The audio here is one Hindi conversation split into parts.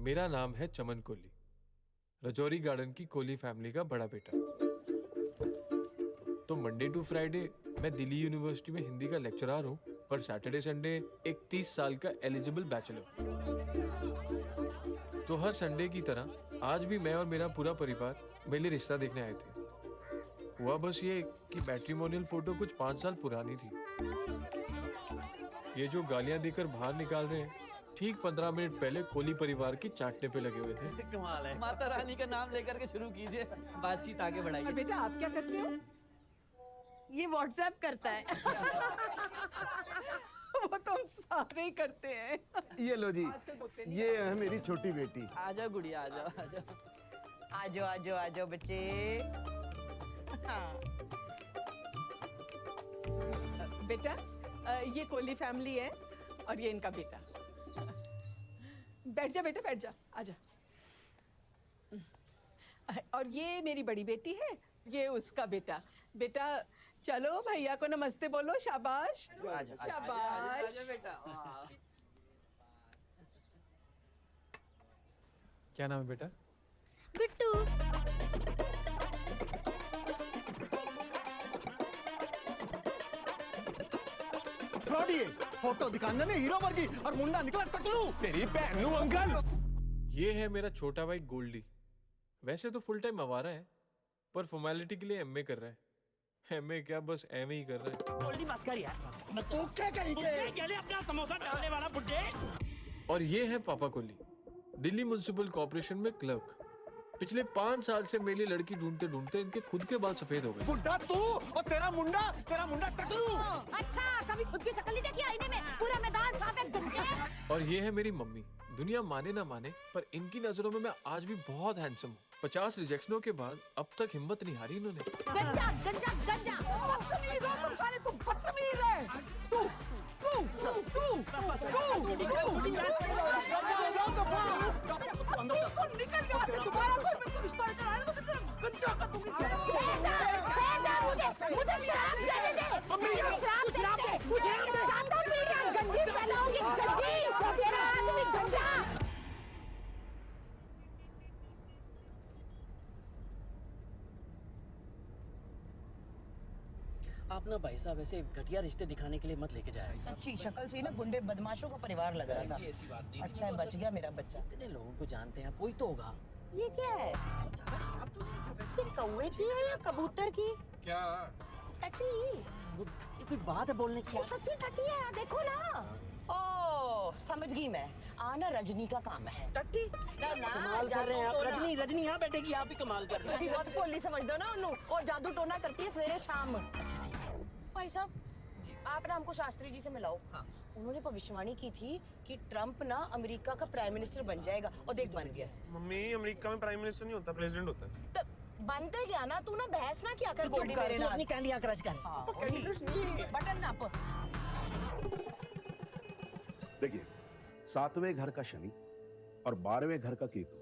मेरा नाम है चमन कोहली, रजौरी गार्डन की कोहली फैमिली का बड़ा बेटा। तो मंडे टू फ्राइडे मैं दिल्ली यूनिवर्सिटी में हिंदी का लेक्चरर हूँ, पर सैटरडे संडे एक 30 साल का एलिजिबल बैचलर। तो हर संडे की तरह आज भी मैं और मेरा पूरा परिवार मेरे लिए रिश्ता देखने आए थे। हुआ बस ये कि मैट्रिमोनियल फोटो कुछ 5 साल पुरानी थी। ये जो गालियां देकर बाहर निकाल रहे हैं, ठीक 15 मिनट पहले कोहली परिवार की चाटने पे लगे हुए थे। कमाल है। माता रानी का नाम लेकर के शुरू कीजिए, बातचीत आगे बढ़ाइए। और बेटा आप क्या करते हो? ये व्हाट्सएप करता है। वो तो हम सारे ही करते हैं। ये लो जी, ये है मेरी छोटी बेटी। आ जाओ गुड़िया, आ जाओ आ जाओ। आ जाओ आ जाओ आ जाओ बच्चे। हाँ। बेटा ये कोहली फैमिली है और ये इनका बेटा। बैठ जा बेटा, बैठ जा, आजा। और ये मेरी बड़ी बेटी है, ये उसका बेटा। बेटा चलो भैया को नमस्ते बोलो, शाबाश शाबाश। आजा बेटा। क्या नाम है बेटा? बिट्टू। फ्रॉडी फोटो दिखाने ने हीरो वर्गी और मुंडा निकला टकलू। तेरी बहन अंकल। ये है मेरा छोटा भाई गोल्डी। वैसे तो फुल टाइम आवारा है, पर फॉर्मेलिटी के लिए एमए कर रहा है। एमए क्या, बस एमए ही कर रहा है। गोल्डी बस कर यार। बुड्ढे अपना समोसा डालने वाला बुड्ढे। और ये है पापा कोहली, दिल्ली म्युनिसिपल कॉर्पोरेशन में क्लर्क। पिछले 5 साल से मेरी लड़की ढूंढते ढूंढते इनके खुद के बाल सफेद हो गए। बुड्ढा तू और तेरा मुंडा टकलू। अच्छा, कभी खुद की शक्ल नहीं देखी आईने में? पूरा मैदान साफ है गंजे। और ये है मेरी मम्मी। दुनिया माने ना माने, पर इनकी नजरों में मैं आज भी बहुत हैंडसम हूँ। 50 रिजेक्शनों के बाद अब तक हिम्मत नहीं हारी इन्होंने। गंजा गंजा गंजा। बदतमीज हो तुम सारे, तुम बदतमीज है। तू निकल यहाँ से, दोबारा कोई मुझसे रिश्ता लेकर आया तो मैं तेरा गंजा कर दूंगी। भेजा मुझे शराब देने दे। मुझे शराब दे। मुझे शानदार वीडियो गंजी पहनाऊंगी, गंजी तेरा आदमी गंजा। आप ना भाई साहब ऐसे घटिया रिश्ते दिखाने के लिए मत लेके जाए। सच्ची शक्ल से ही ना गुंडे बदमाशों का परिवार लग रहा था। ऐसी बात नहीं। अच्छा है बच गया मेरा बच्चा। इतने लोगों को जानते हैं, कोई तो होगा। ये क्या है? ये कौवे की है या कबूतर की? क्या? टटी। ये कोई बात है बोलने की? वो सच्ची टटी है, देखो ना। ओ समझ गई मैं, आना रजनी का काम है। टट्टी ना कमाल कर रहे हैं आप। रजनी रजनी यहाँ बैठेगी, आप ही कमाल कर रहे तुसी हैं। बहुत भोली समझ दो ना उन्हों, और जादू टोना करती है सवेरे शाम। अच्छा ठीक है। भाई साहब आप ना हमको शास्त्री जी से मिलाओ। हाँ। उन्होंने भविष्यवाणी की थी कि ट्रम्प ना अमेरिका का प्राइम मिनिस्टर बन जाएगा, और देख बन गया। मम्मी अमेरिका में प्राइम मिनिस्टर नहीं होता, प्रेसिडेंट होता है। तो बनते क्या ना, तू ना बहस ना किया कर चुप गोल्डी कर, मेरे तू नाल। अपनी कैंडियाँ क्रश कर। हाँ, बटन नप। देखिए, 7वें घर का शनि और 12वें घर का केतु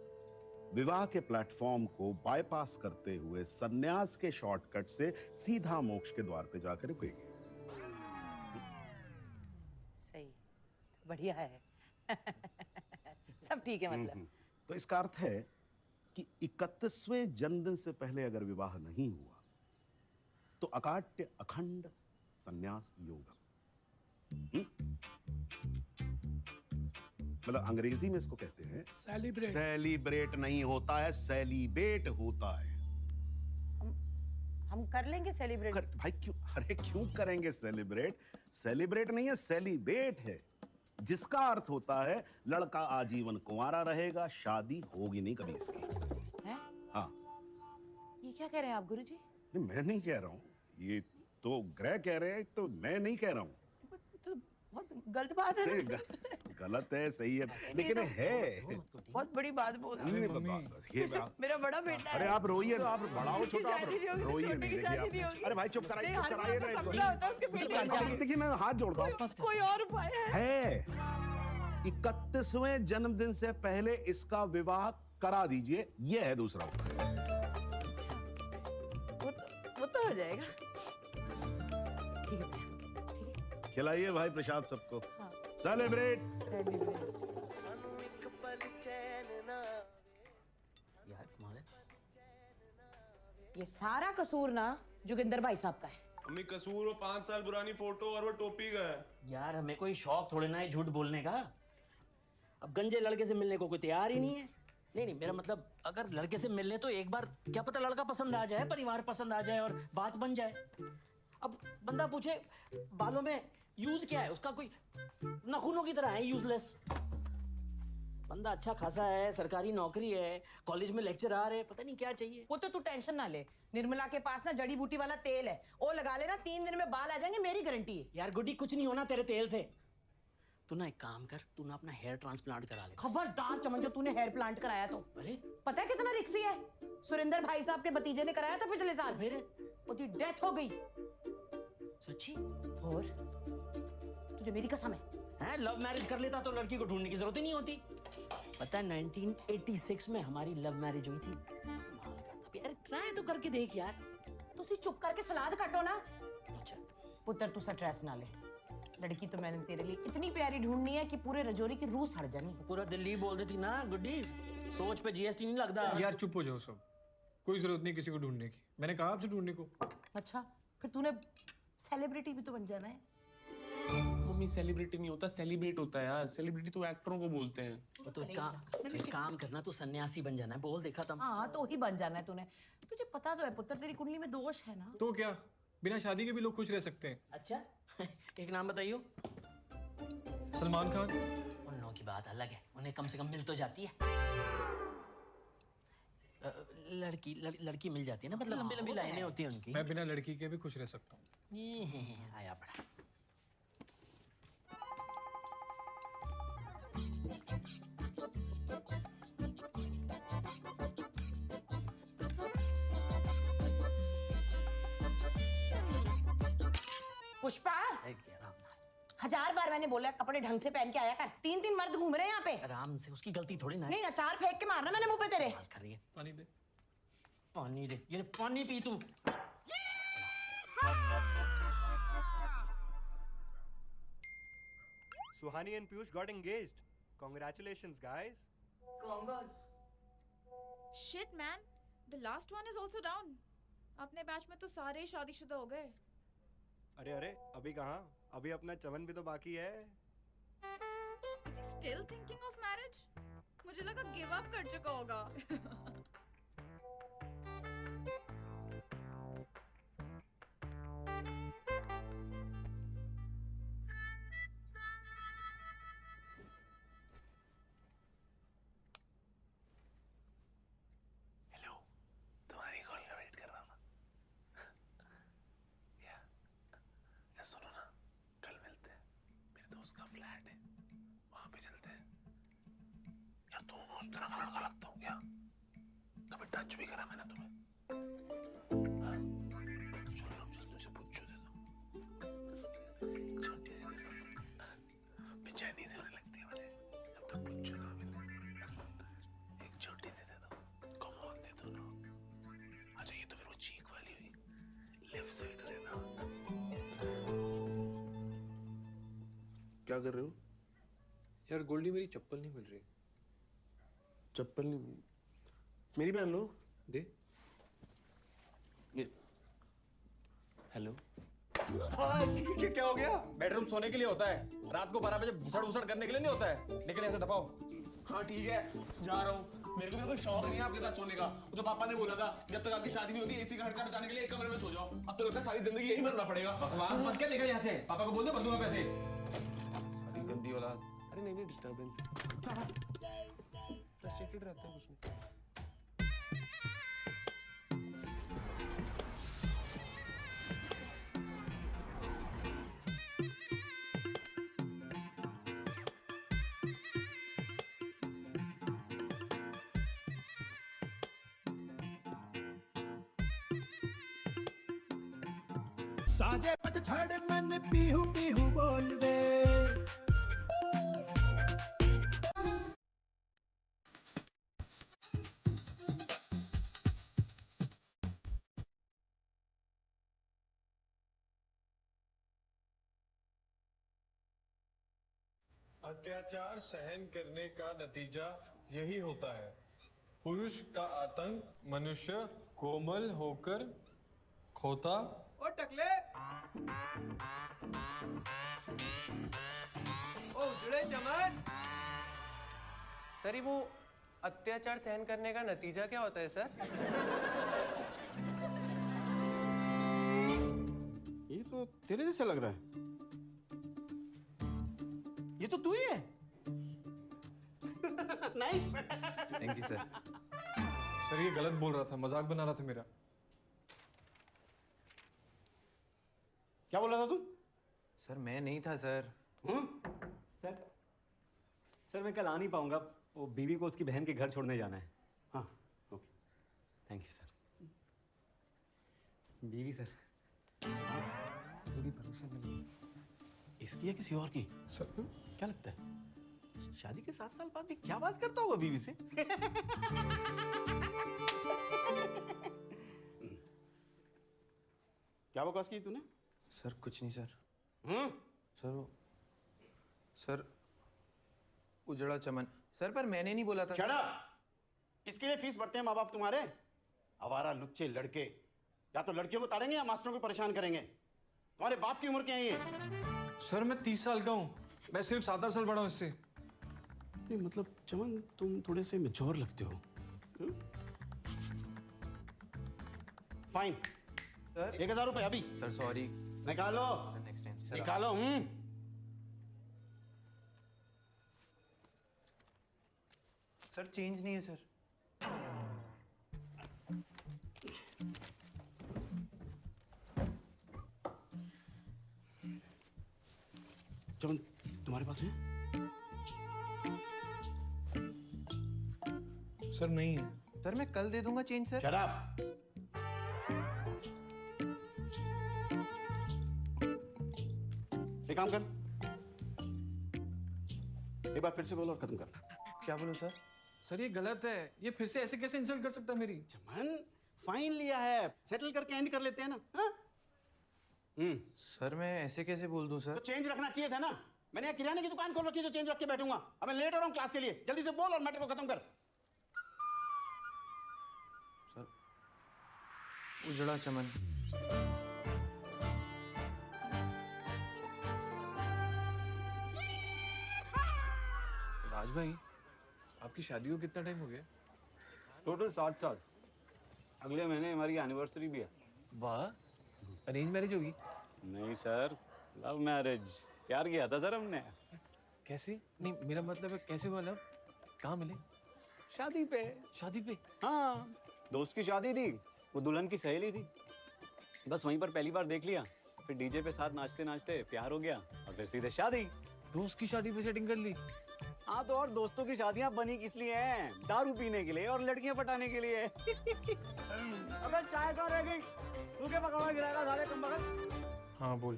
विवाह के प्लेटफॉर्म को बाईपास करते हुए सन्यास के शॉर्टकट से सीधा मोक्ष के द्वार पे जाकर रुकेंगे। सही, बढ़िया है। सब ठीक है मतलब। तो इसका अर्थ है कि 31वें जन्मदिन से पहले अगर विवाह नहीं हुआ तो अकाट्य अखंड सन्यास योगम। मतलब अंग्रेजी में इसको कहते हैं सेलिब्रेट। सेलिब्रेट नहीं होता है, सेलिब्रेट होता है। हम कर लेंगे सेलिब्रेट। भाई क्यों, अरे क्यों करेंगे सेलिब्रेट? सेलिब्रेट नहीं है, सेलिब्रेट है, जिसका अर्थ होता है लड़का आजीवन कुंवारा रहेगा, शादी होगी नहीं कभी इसकी। हैं? हाँ। ये क्या कह रहे हैं आप गुरुजी? नहीं, मैं नहीं कह रहा हूँ, ये तो ग्रह कह रहे हैं, तो मैं नहीं कह रहा हूँ। तो बहुत गलत बात है ना। गलत है, सही है, लेकिन है बहुत बड़ी बात बोल रहे नहीं, हैं। बस ये मेरा बड़ा बेटा है। अरे आप रोइए ना, आप बड़ा हो छोटा, आप शादी नहीं होगी, रोइए छोटे नहीं। की देखिए शादी नहीं आप, होगी। अरे भाई चुप कराइए, नहीं, चुप हर कराइए बात ना तो इसको। सपना होता है उसके बेटे। देखिए मैं हाथ जोड़ता हूँ। कोई और उपाय है 31वें जन्मदिन से पहले इसका विवाह करा दीजिए, ये है दूसरा उपाय। वो तो हो जाएगा। ठीक है, खिलाइए भाई प्रसाद सबको। हाँ। सेलिब्रेट। सेलिब्रेट। ये सारा कसूर ना जोगिंदर भाई साहब का है। अम्मी कसूर वो 5 साल पुरानी फोटो और वो टोपी का है। यार हमें कोई शौक थोड़े ना है झूठ बोलने का। अब गंजे लड़के से मिलने को कोई तैयार ही नहीं है। नहीं मेरा मतलब अगर लड़के से मिलने तो एक बार क्या पता लड़का पसंद आ जाए, परिवार पसंद आ जाए और बात बन जाए। अब बंदा पूछे बालों में यूज क्या है, उसका कोई नाखूनों की तरह है यूजलेस। बंदा अच्छा खासा है, सरकारी नौकरी है, कॉलेज में लेक्चरर है, पता नहीं क्या चाहिए। वो तो तू टेंशन ना ले, निर्मला के पास ना जड़ी बूटी वाला तेल है, वो लगा लेना 3 दिन में बाल आ जाएंगे, मेरी गारंटी है। यार गुड्डी कुछ नहीं होना तेरे तेल से। तू ना एक काम कर, तू ना अपना हेयर ट्रांसप्लांट करा ले। खबरदार चमन, जो तूने हेयर प्लांट कराया तो अरे पता है कितना रिक्सी है। सुरेंद्र भाई साहब के भतीजे ने कराया था पिछले साल, फिर उसकी डेथ हो गई। सच्ची? और तुझे मेरी कसम है, लव मैरिज कर लेता तो लड़की को ढूंढने की जरूरत ही नहीं होती। पता है 1986 में हमारी लव मैरिज हुई थी। यार ट्राई तो करके देख यार। तुसी चुप करके सलाद काटो ना। अच्छा पुत्र तू स्ट्रेस ना ले, लड़की तो मैंने तेरे लिए इतनी प्यारी ढूंढनी है कि पूरे रजौरी की रूह सड़ जानी। पूरा दिल्ली बोल देती ना गुड्डी, सोच पे जीएसटी नहीं लगता। यार चुप हो जाओ सब, कोई जरूरत नहीं किसी को ढूंढने की। मैंने कहा आपसे ढूंढने को। अच्छा फिर तूने सेलिब्रिटी भी तो बन जाना है। मम्मी सेलिब्रिटी नहीं होता, सेलिब्रेट होता है यार। सेलिब्रिटी तो एक्टरों को बोलते हैं। तो एक काम करना, तू सन्यासी बन जाना है। बोल देखा तुम। हाँ तो ही बन जाना है तूने। तुझे पता तो है पुत्र, तेरी कुंडली में दोष है ना। तो क्या बिना शादी के भी लोग खुश रह सकते हैं? अच्छा एक नाम बताइयो। सलमान खान। उन लोगों की बात अलग है, उन्हें कम से कम मिल तो जाती है। लड़की मिल जाती है ना, मतलब लंबी लंबी लाइनें होती हैं उनकी। मैं बिना लड़की के भी खुश रह सकता हूँ। आया बड़ा। पुष्पा, 1000 बार मैंने बोला कपड़े ढंग से पहन के आया कर। 3 मर्द घूम रहे हैं यहाँ पे। आराम से, उसकी गलती थोड़ी ना है। नहीं अचार फेंक के मारना मैंने मुंह पे तेरे। बात कर रही है। पानी दे। पानी दे, ये पानी पी तू। Suhani and Piyush got engaged. Congratulations, guys. Congos. Shit, man. The last one is also down. अपने बैच में तो सारे शादीशुदा हो गए। अरे अरे अभी कहाँ? अभी अपना चमन भी तो बाकी है। Is he still thinking of marriage? मुझे लगा give up कर चुका होगा। क्या कर रहे हो? यार गोल्डी मेरी चप्पल नहीं मिल रही। चप्पल नहीं? मेरी पहन लो। दे। हेलो। क्या हो गया? बेडरूम सोने के लिए होता है, रात को 12 बजे भुसड़ भुसड़ करने के लिए नहीं होता है। लेकिन ऐसे दबाओ। हाँ ठीक है, जा रहा हूँ। मेरे को कोई शौक नहीं है आपके साथ सोने का। वो तो पापा ने बोला था जब तक आपकी शादी नहीं होती एसी का खर्चा बचाने के लिए एक कमरे में सो जाओ। अब तो लगता है सारी जिंदगी यही मरना पड़ेगा। बकवास मत कर, निकल यहाँ से। पापा को बोल दो बंदूक में पैसे। सारी गंदी औलाद। अरे नहीं डिस्टर्बेंस फ्रस्ट्रेटेड रहता है कुछ नहीं। साजे पतझड़ मन पीहू पीहू बोल दे। अत्याचार सहन करने का नतीजा यही होता है। पुरुष का आतंक मनुष्य कोमल होकर खोता। ओ टकले, ओ उजड़े चमन। सर ये वो अत्याचार सहन करने का नतीजा क्या होता है सर? ये तो तेरे जैसे लग रहा है। ये तो तू ही है। Nice. Thank you sir. Sir ये गलत बोल रहा था, मजाक बना रहा था मेरा। क्या बोल रहा था तू? सर मैं नहीं था सर। सर मैं कल आ नहीं पाऊंगा, वो बीवी को उसकी बहन के घर छोड़ने जाना है। हाँ ओके। Thank you sir. बीवी सर, पूरी भरोसे मिली। इसकी या किसी और की? सर क्या लगता है शादी के 7 साल बाद भी क्या बात करता होगा बीवी से? क्या बकवास की तूने? सर कुछ नहीं सर। सर सर उजड़ा चमन सर, पर मैंने नहीं बोला था। Shut up! इसके लिए फीस भरते हैं माँ बाप तुम्हारे। आवारा लुच्चे लड़के या तो लड़कियों को ताड़ेंगे या मास्टरों को परेशान करेंगे। तुम्हारे बाप की उम्र क्या है ये? सर मैं 30 साल का हूँ, मैं सिर्फ 7-8 साल बड़ा हूँ इससे। नहीं मतलब चमन तुम थोड़े से मैच्योर लगते हो। फाइन सर 1000 रुपए अभी सर सॉरी। निकालो। Next time sir. निकालो। सर चेंज नहीं है सर। चमन तुम्हारे पास है? सर नहीं है। सर मैं कल दे दूंगा चेंज सर। Shut up! एक काम कर, एक बार फिर से बोल और खत्म कर। क्या बोलूं सर? सर ये गलत है, ये फिर से ऐसे कैसे इंसल्ट कर सकता है मेरी? चमन फाइन लिया है, सेटल करके एंड कर लेते हैं ना। हाँ? सर मैं ऐसे कैसे बोल दूं तो सर? चेंज रखना चाहिए था ना। मैंने यहाँ किराने की दुकान खोल रखी है जो चेंज रख के बैठूंगा। अब मैं लेट हो रहा हूँ क्लास के लिए, जल्दी से बोल और मैटर को खत्म कर। उजड़ा चमन। राज भाई आपकी शादी को कितना टाइम हो गया? टोटल 7 साल। अगले महीने हमारी एनिवर्सरी भी है। वाह, अरेंज मैरिज होगी? नहीं सर, लव मैरिज। प्यार किया था सर हमने। कैसे? नहीं मेरा मतलब है कैसे हुआ लव? कहाँ मिले? शादी पे। शादी पे? हाँ, दोस्त की शादी थी, वो दुल्हन की सहेली थी। बस वहीं पर पहली बार देख लिया, फिर डीजे पे साथ नाचते नाचते प्यार हो गया और फिर सीधे शादी। दोस्त की शादी पे सेटिंग कर ली? हाँ तो और दोस्तों की शादियां बनी किस लिए हैं? दारू पीने के लिए और लड़कियां पटाने के लिए। अबे चाय का रह गई, सूखे पकावा गिराएगा साले कमबख्त। हाँ बोल।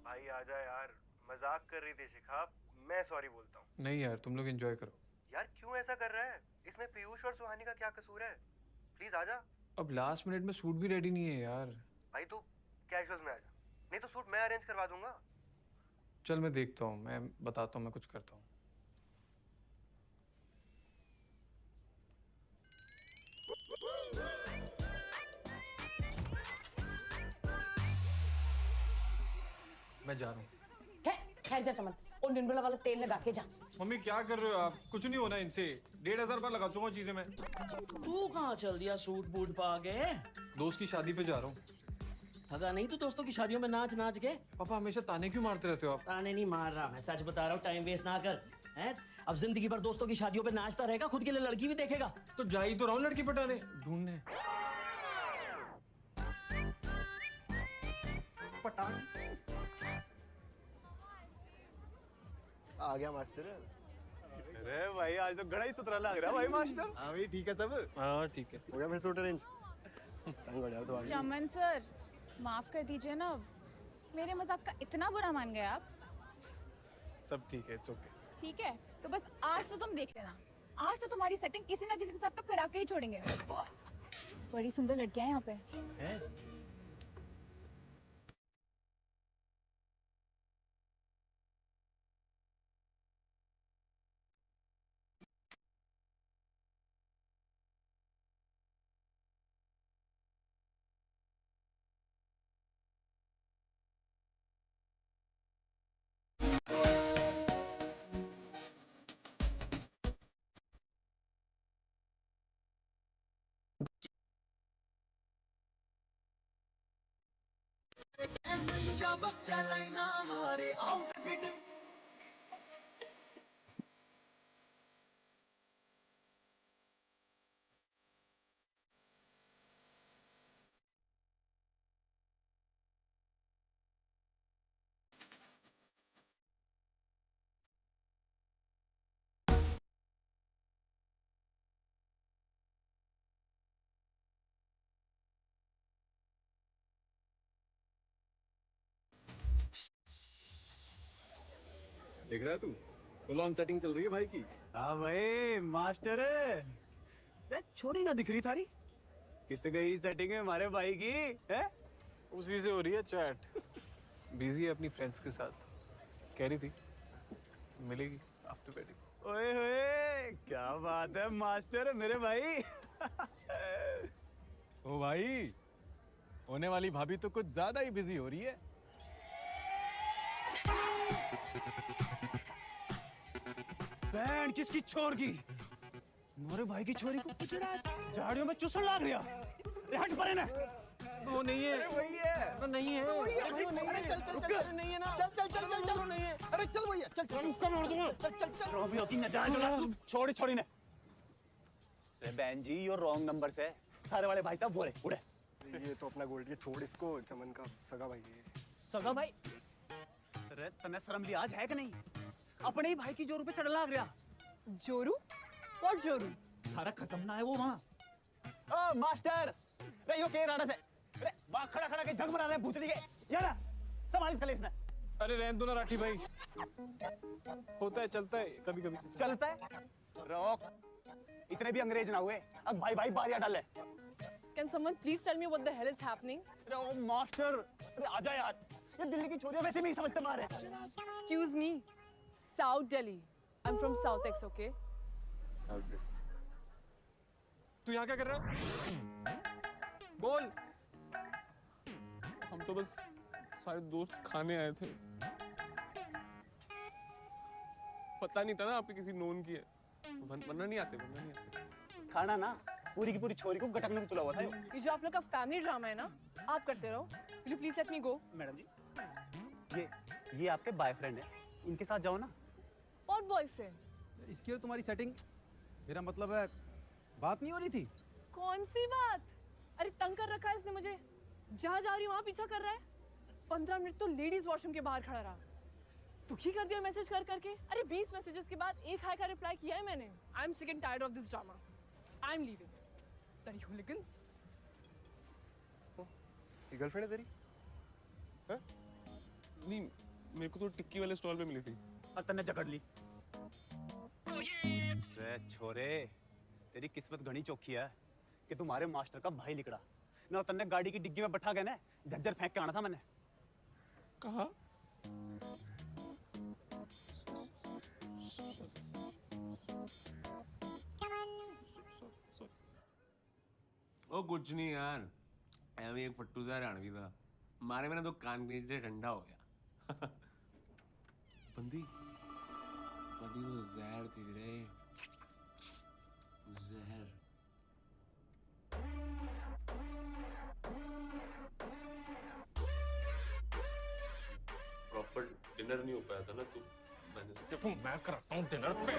भाई आजा यार, मजाक कर रही थी शिखाब, मैं सॉरी बोलता हूँ। नहीं यार तुम लोग एंजॉय करो। यार क्यों ऐसा कर रहा है? इसमें पीयूष और सुहानी का क्या कसूर है? प्लीज आजा। अब लास्ट मिनट में सूट भी रेडी नहीं है यार। भाई तू कैजुअल्स में आजा, नहीं तो सूट मैं अरेंज करवा दूंगा। चल मैं देखता हूँ, मैं बताता हूँ, मैं कुछ करता हूँ। मैं जा रहा हूँ। खैर जा चमन, और निर्मला वाला तेल लगा के जा। मम्मी क्या कर रहे हो आप? कुछ नहीं होना इनसे। 1500 रुपया लगा चुका चीजें मैं। तू कहाँ चल दिया सूट बूट पा के? दोस्त की शादी पे जा रहा हूँ। थका नहीं तू दोस्तों की शादियों में नाच नाच के? पापा हमेशा ताने क्यों मारते रहते हो आप? ताने नहीं मार रहा, मैं सच बता रहा हूँ, टाइम वेस्ट ना कर। हैं? अब जिंदगी भर दोस्तों की शादियों पे नाचता रहेगा, खुद के लिए लड़की भी देखेगा? तो जा ही तो रहा हूँ लड़की पटाने ढूंढने। आ गया मास्टर। अरे भाई आज तो बड़ा ही सुथरा लग रहा है भाई मास्टर। हाँ भाई ठीक है सब। हाँ ठीक है। हो गया फिर सूट अरेंज? तंग हो जाओ तो आगे। चमन सर माफ कर दीजिए ना, मेरे मजाक का इतना बुरा मान गए आप? सब ठीक है, इट्स ओके। ठीक है तो बस आज तो तुम देख लेना, आज तो तुम्हारी सेटिंग किसी ना किसी के साथ तो करा के ही छोड़ेंगे। बड़ी सुंदर लड़कियां हैं यहाँ पे। हैं? बच्चा लाइना मारे आउटफिट देख रहा है तू फुल ऑन सेटिंग चल रही है भाई की। हाँ भाई मास्टर है। छोरी ना दिख रही थारी कित गई सेटिंग है हमारे भाई की है? उसी से हो रही है चैट। बिजी है अपनी फ्रेंड्स के साथ, कह रही थी मिलेगी आफ्टर वेडिंग। ओए होए क्या बात है मास्टर मेरे भाई। ओ भाई, होने वाली भाभी तो कुछ ज्यादा ही बिजी हो रही है। बैंड किसकी छोर की मोरे भाई की छोरी को झाड़ियों में चूसने लग रहा। हट परे ना, वो नहीं है। अरे वही है, वो नहीं है। अरे चल चल चल चल नहीं है ना, चल चल चल चल चल नहीं है। अरे चल भैया चल चल उसका मार दूंगा। चल चल चल रोबी होती न जान जो छोड़ी छोड़ी ने। अरे बहन जी यो रॉन्ग नंबर से सारे वाले भाई साहब बोले उड़े। ये तो अपना गोल्ड है, छोड़ इसको, चमन का सगा भाई है। सगा भाई? अरे तने शर्म लिहाज है कि नहीं? अपने ही भाई की जोरू पे चढ़ लाग रहा। जोरू? व्हाट जोरू? सारा खत्म ना है वो वहाँ। ओ मास्टर, रे यो के राणा से, रे वहाँ खड़ा खड़ा के जग बना रहे भूतनी के, यार संभाल इसका लेसना। अरे रहने दो ना राठी भाई, होता है चलता है कभी कभी। चलता है? रोक, इतने भी अंग्रेज ना हुए, अब भाई भाई बारियां डाले। Can someone please tell me what the hell is happening? अरे ओ मास्टर, अरे आजा यार, ये दिल्ली की छोरियां वैसे भी नहीं समझते मारे। Excuse me, South Delhi. I'm from South X, okay? तू यहाँ क्या कर रहा है? बोल। हम तो बस सारे दोस्त खाने आए थे। पता नहीं था ना आपके किसी नोन की है, वरना नहीं आते, वरना नहीं आते। खाना ना पूरी की पूरी छोरी को गटक में तुला हुआ था। ये जो आप लोग का फैमिली ड्रामा है ना, आप करते रहो। Will you please let me go? Madam ji, ये आपके बॉयफ्रेंड है, इनके साथ जाओ ना। और बॉयफ्रेंड? इसकी और तुम्हारी सेटिंग, मेरा मतलब है बात नहीं हो रही थी। कौन सी बात? अरे तंग कर रखा है इसने मुझे, जहाँ जा रही हूँ वहाँ पीछा कर रहा है। 15 मिनट तो लेडीज वॉशरूम के बाहर खड़ा रहा। दुखी कर दिया मैसेज कर करके। अरे 20 मैसेजेस के बाद एक हाई का रिप्लाई किया है मैंने। I am sick and tired of this drama. I am leaving. तेरी हूलिगन्स। ये गर्लफ्रेंड है तेरी? हाँ? नहीं, मेरे को तो टिक्की वाले स्टॉल पे मिली थी। और तन्ने जकड़ ली। रे छोरे, तेरी किस्मत घनी चौखी है कि तुम्हारे मास्टर का भाई लिकड़ा ना। तन्ने गाड़ी की डिग्गी में बैठा गया ना, झज्जर फेंक के आना था मैंने। कहा? ओ कुछ नहीं यार, ऐਵੇਂ एक फट्टू सा हरियाणवी था, मारे मैंने तो कान के नीचे ठंडा हो गया। बंदी तो जहर थी रे, जहर। प्रॉपर डिनर नहीं हो पाया था ना, तो मैंने मैं कराता हूँ डिनर पे।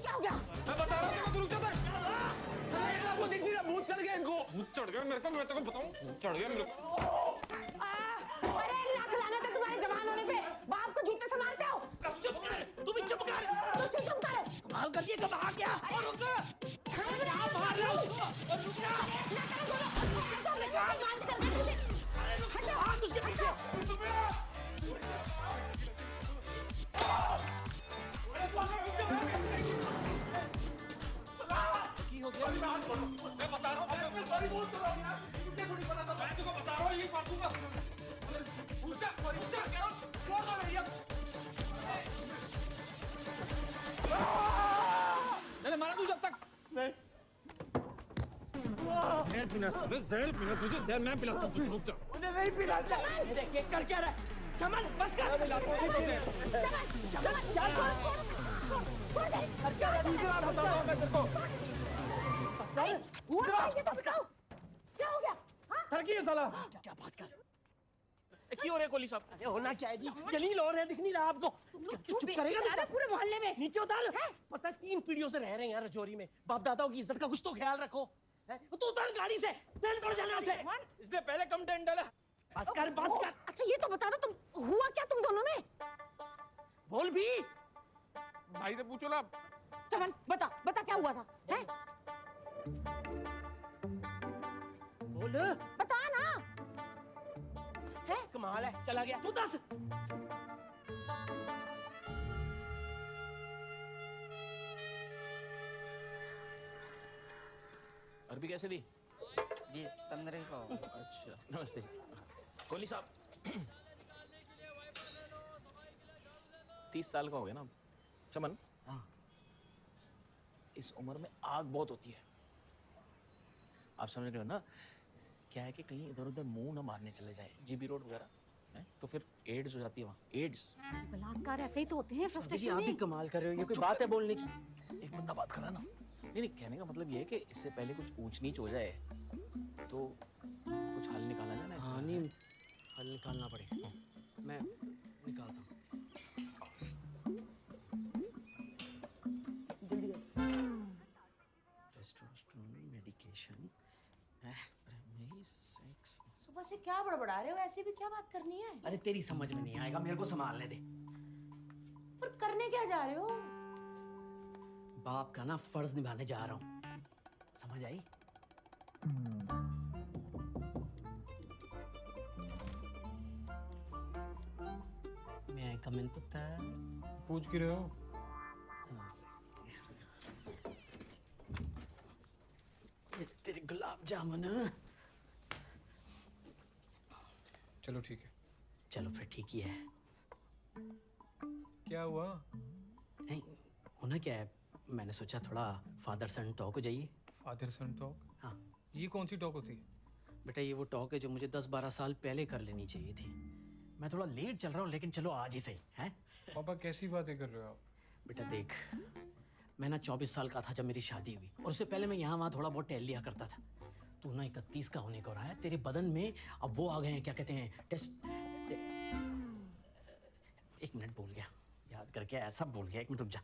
क्या हो गया? मैं बता रहा हूँ, तू रुक जा। वो देख नहीं रहा, भूत चढ़ गया इनको। भूत चढ़ गया मेरे को, मैं तेरे को बताऊँ, भूत चढ़ गया मेरे को। अरे लाख लानत है तुम्हारे जवान होने पे, बाप को जूते से मारते हो। चुप कर, तू भी चुप कर। तू चुप कर। कमाल कर दिया, कब आ गया? और रुक, क्या मार रहा हूँ? और रुक जा। हटो, हाथ उसके पीछे। की हो गया? मैं बता रहा हूँ, मैं सॉरी बोल तो रहा हूँ यार, मुझे थोड़ी पता था, मैं तुमको बता रहा हूँ, ये फालतू का उल्टा करो, छोड़ दो भैया। मैंने मारा तू जब तक। नहीं जहर पीना तुझे जहर मैं पिलाता हूँ, रुक जा। मुझे नहीं पिला। चमन देख कर क्या रहा है? चमन बस कर। चमन क्या छोड़ दूसरा बताता हूँ मैं तेरे को। हुआ ये तो बताओ क्या हो गया? थरकी है साला। क्या बात कर? क्यों रे कोहली साहब? अरे होना क्या है जी? जलील हो रहे हैं, दिख नहीं रहा आपको? चुप करेगा ना पूरे मोहल्ले में। नीचे उतार। पता है 3 पीढ़ियों से रह रहे हैं यार रजौरी में। बाप दादाओं की इज्जत का कुछ तो ख्याल रखो। तू उतर गाड़ी से। ट्रेन पड़ जाना उठे। इसने पहले कम टेंट डाला। बस कर बस कर। अच्छा ये तो बता दो तुम हुआ क्या तुम दोनों में? बोल भी। भाई से पूछो ना। चमन बता बता क्या हुआ था? हैं? बोल। बता ना। है? कमाल है, चला गया। तू दस। अरबी कैसे दी? जी 15 को। अच्छा नमस्ते जी। कोहली साहब 30 साल का हो गया ना चमन? हाँ। इस उम्र में आग बहुत होती है, आप समझ रहे हो ना? क्या है कि कहीं इधर उधर मुंह ना मारने चले जाए, जीबी रोड वगैरह है तो फिर एड्स हो जाती है वहाँ। एड्स बलात्कार ऐसे ही तो होते हैं फ्रस्ट्रेशन आप भी में। कमाल कर रहे हो, ये कोई बात है बोलने की? एक बंदा बात करा ना। नहीं कहने का मतलब ये है कि इससे पहले कुछ ऊंच नीच हो जाए तो कुछ हल निकाला जाए ना। हाँ नहीं हल निकालना पड़ेगा, मैं निकालता हूँ। जल्दी कर। Testosterone medication, sex. सुबह से क्या बड़बड़ा रहे हो? ऐसे भी क्या बात करनी है? अरे तेरी समझ में नहीं आएगा, मेरे को संभालने दे। पर करने क्या जा रहे हो? बाप का ना फर्ज निभाने जा रहा हूँ, समझ आई? मैं कमेंट पुत्ता पूछ क्यों रहे हो? ये तेरे गुलाब जामुन। चलो ठीक है। चलो फिर ठीक ही है। क्या हुआ? नहीं होना क्या है, मैंने सोचा थोड़ा फादर सन टॉक हो जाइए। फादर सन टॉक? हाँ। ये कौन सी टॉक होती है? बेटा ये वो टॉक है जो मुझे 10-12 साल पहले कर लेनी चाहिए थी। मैं थोड़ा लेट चल रहा हूँ लेकिन चलो आज ही सही है। पापा कैसी बातें कर रहे हो आप? बेटा देख, मैं ना 24 साल का था जब मेरी शादी हुई और उससे पहले मैं यहाँ वहाँ थोड़ा बहुत टहल लिया करता था। तू ना 31 का होने को रहा है, तेरे बदन में अब वो आ गए हैं, क्या कहते हैं, एक मिनट भूल गया, याद करके आया, सब भूल गया, एक मिनट रुक जा।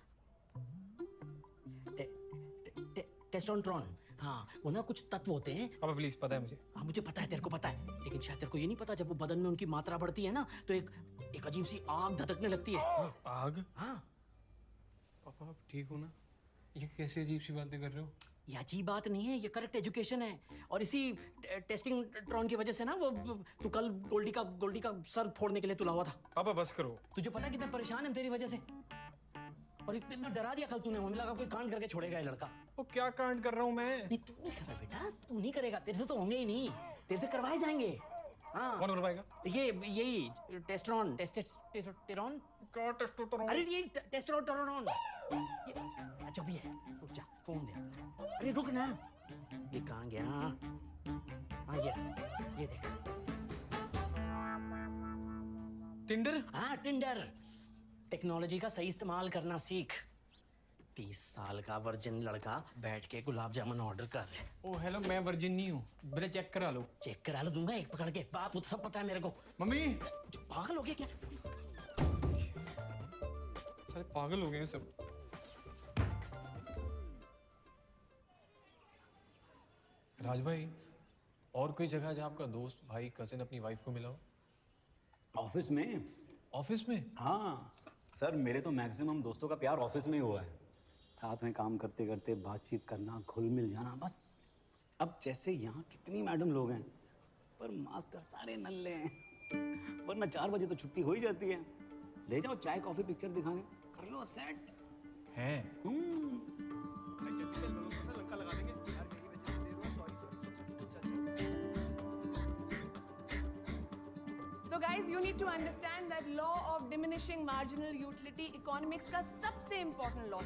टेस्टोस्टेरोन, हाँ वो ना कुछ तत्व होते हैं। पापा प्लीज, पता है मुझे। हाँ मुझे पता है, तेरे को पता है, लेकिन शायद तेरे को ये नहीं पता, जब वो बदन में उनकी मात्रा बढ़ती है ना तो एक अजीब सी आग धधकने लगती है। आग? हाँ। पापा आप ठीक हो ना? ये कैसी अजीब सी बातें कर रहे हो? ये अजीब बात नहीं है, ये करेक्ट एजुकेशन है। और इसी टेस्टिंग की वजह से ना वो तू कल गोल्डी का सर फोड़ने के लिए तुला हुआ था। पापा बस करो। तुझे पता है कितना परेशान है तेरी वजह से, और इतना डरा दिया कल तूने, मुझे लगा कोई कांड करके छोड़ेगा ये लड़का। वो क्या कांड कर रहा हूँ मैं? नहीं तू नहीं कर रहा बेटा, तू नहीं करेगा, तेरे से तो होंगे ही नहीं, तेरे से करवाए जाएंगे। हाँ। कौन करवाएगा? यही टेस्टोस्टेरोन। अरे ये टेस्टोस्टेरोन, अच्छा भी है, रुक जा फोन दे। अरे रुक ना, ये कहाँ गया? हाँ ये देख, टिंडर। हाँ टिंडर, टेक्नोलॉजी का सही इस्तेमाल करना सीख। 30 साल का वर्जिन लड़का बैठ के गुलाब जामुन ऑर्डर कर रहे। ओ हेलो, मैं वर्जिन नहीं हूँ, मेरा चेक करा लो। चेक करा लो दूंगा एक पकड़ के, बाप वो सब पता है मेरे को। मम्मी पागल हो गया क्या? सारे पागल हो गए हैं सब। राज भाई, और कोई जगह जहाँ आपका दोस्त भाई कजिन अपनी वाइफ को मिला हो? ऑफिस में। ऑफिस में? हाँ सर, मेरे तो मैक्सिमम दोस्तों का प्यार ऑफिस में ही हुआ है। साथ में काम करते करते बातचीत करना, घुल मिल जाना, बस। अब जैसे यहाँ कितनी मैडम लोग हैं पर मास्टर सारे नल्ले हैं। वरना 4 बजे तो छुट्टी हो ही जाती है। ले जाओ चाय कॉफी पिक्चर दिखाने, कर लो सेट है। So guys, you need to understand that law of diminishing marginal utility economics का सबसे important law।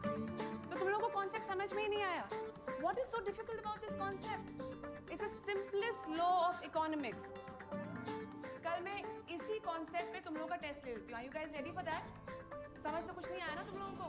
तो तुम लोगों को कॉन्सेप्ट समझ में ही नहीं आया? What is so difficult about this concept? It's the simplest law of economics. कल मैं इसी कॉन्सेप्ट पे तुम लोगों का टेस्ट ले लेती हूँ. Are you guys ready for that? समझ तो कुछ नहीं आया ना तुम लोगों को?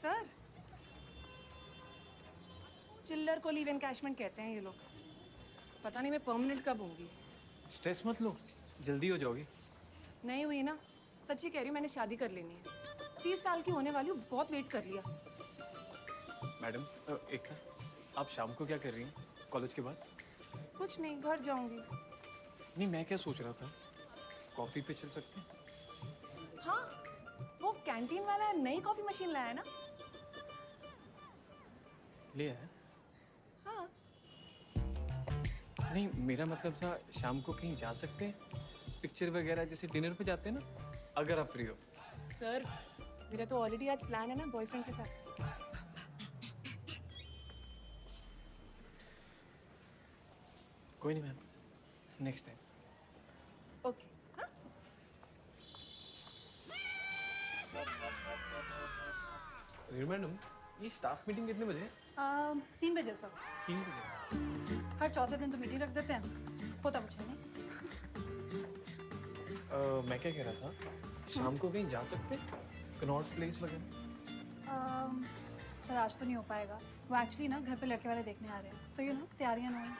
सर, चिल्लर को लीव एनकैशमेंट कहते हैं ये लोग. पता नहीं मैं परमानेंट कब होंगी. स्ट्रेस मत लो, जल्दी हो जाओगी. नहीं हुई ना, सच्ची कह रही हूँ, मैंने शादी कर लेनी है. 30 साल की होने वाली हूँ, बहुत वेट कर लिया. मैडम एक था, आप शाम को क्या कर रही हैं कॉलेज के बाद? कुछ नहीं, घर जाऊंगी. नहीं, मैं क्या सोच रहा था, कॉफी पे चल सकते हैं? हाँ, वो कैंटीन वाला नई कॉफी मशीन लाया है ना? ले आया? हाँ. नहीं, मेरा मतलब था शाम को कहीं जा सकते हैं, पिक्चर वगैरह जैसे डिनर पे जाते हैं ना, अगर आप फ्री हो. सर, मेरा तो ऑलरेडी आज प्लान है ना बॉयफ्रेंड के साथ. कोई नहीं ma'am, next time. Okay. Madam, ये स्टाफ मीटिंग कितने बजे है? 3 बजे सर. 3 बजे. हर चौथे दिन तो मीटिंग रख देते हैं, होता कुछ है नहीं. मैं क्या कह रहा था, शाम को कहीं जा सकते हैं, कनॉट प्लेस वगैरह? सर आज तो नहीं हो पाएगा. वो एक्चुअली ना घर पे लड़के वाले देखने आ रहे हैं, सो यू नो तैयारियां नहीं.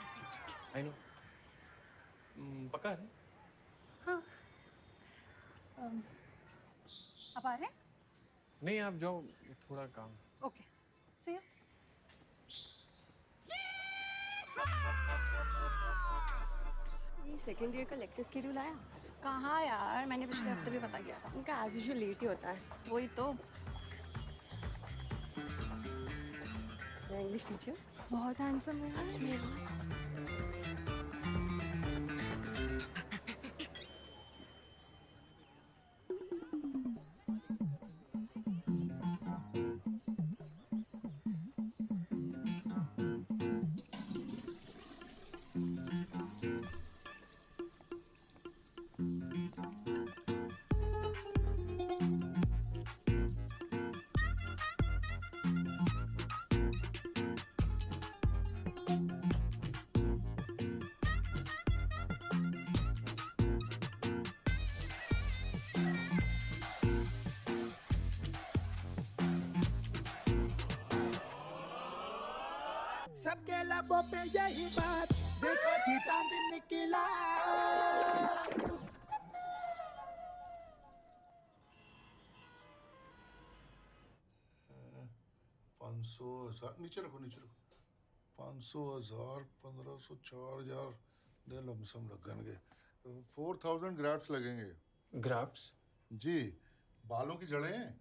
I know. पक्का है? हाँ. आप आ रहे हैं? नहीं, आप जाओ, थोड़ा काम. Okay, see you. ये सेकेंड ईयर का लेक्चर शेड्यूल आया? कहाँ यार, मैंने पिछले हफ्ते भी बता दिया था. उनका एज यूजुअल लेट ही होता है. वही तो. इंग्लिश टीचर बहुत हैंडसम है. सच में. सबके लबों पे यही बात, देखो जी चांद निकला. 500,000 नीचे रखो, नीचे रखो. 500,000, 1500, 4,000 दे लमसम लगेंगे. 4,000 ग्राफ्स लगेंगे. ग्राफ्स? जी, बालों की जड़ें हैं.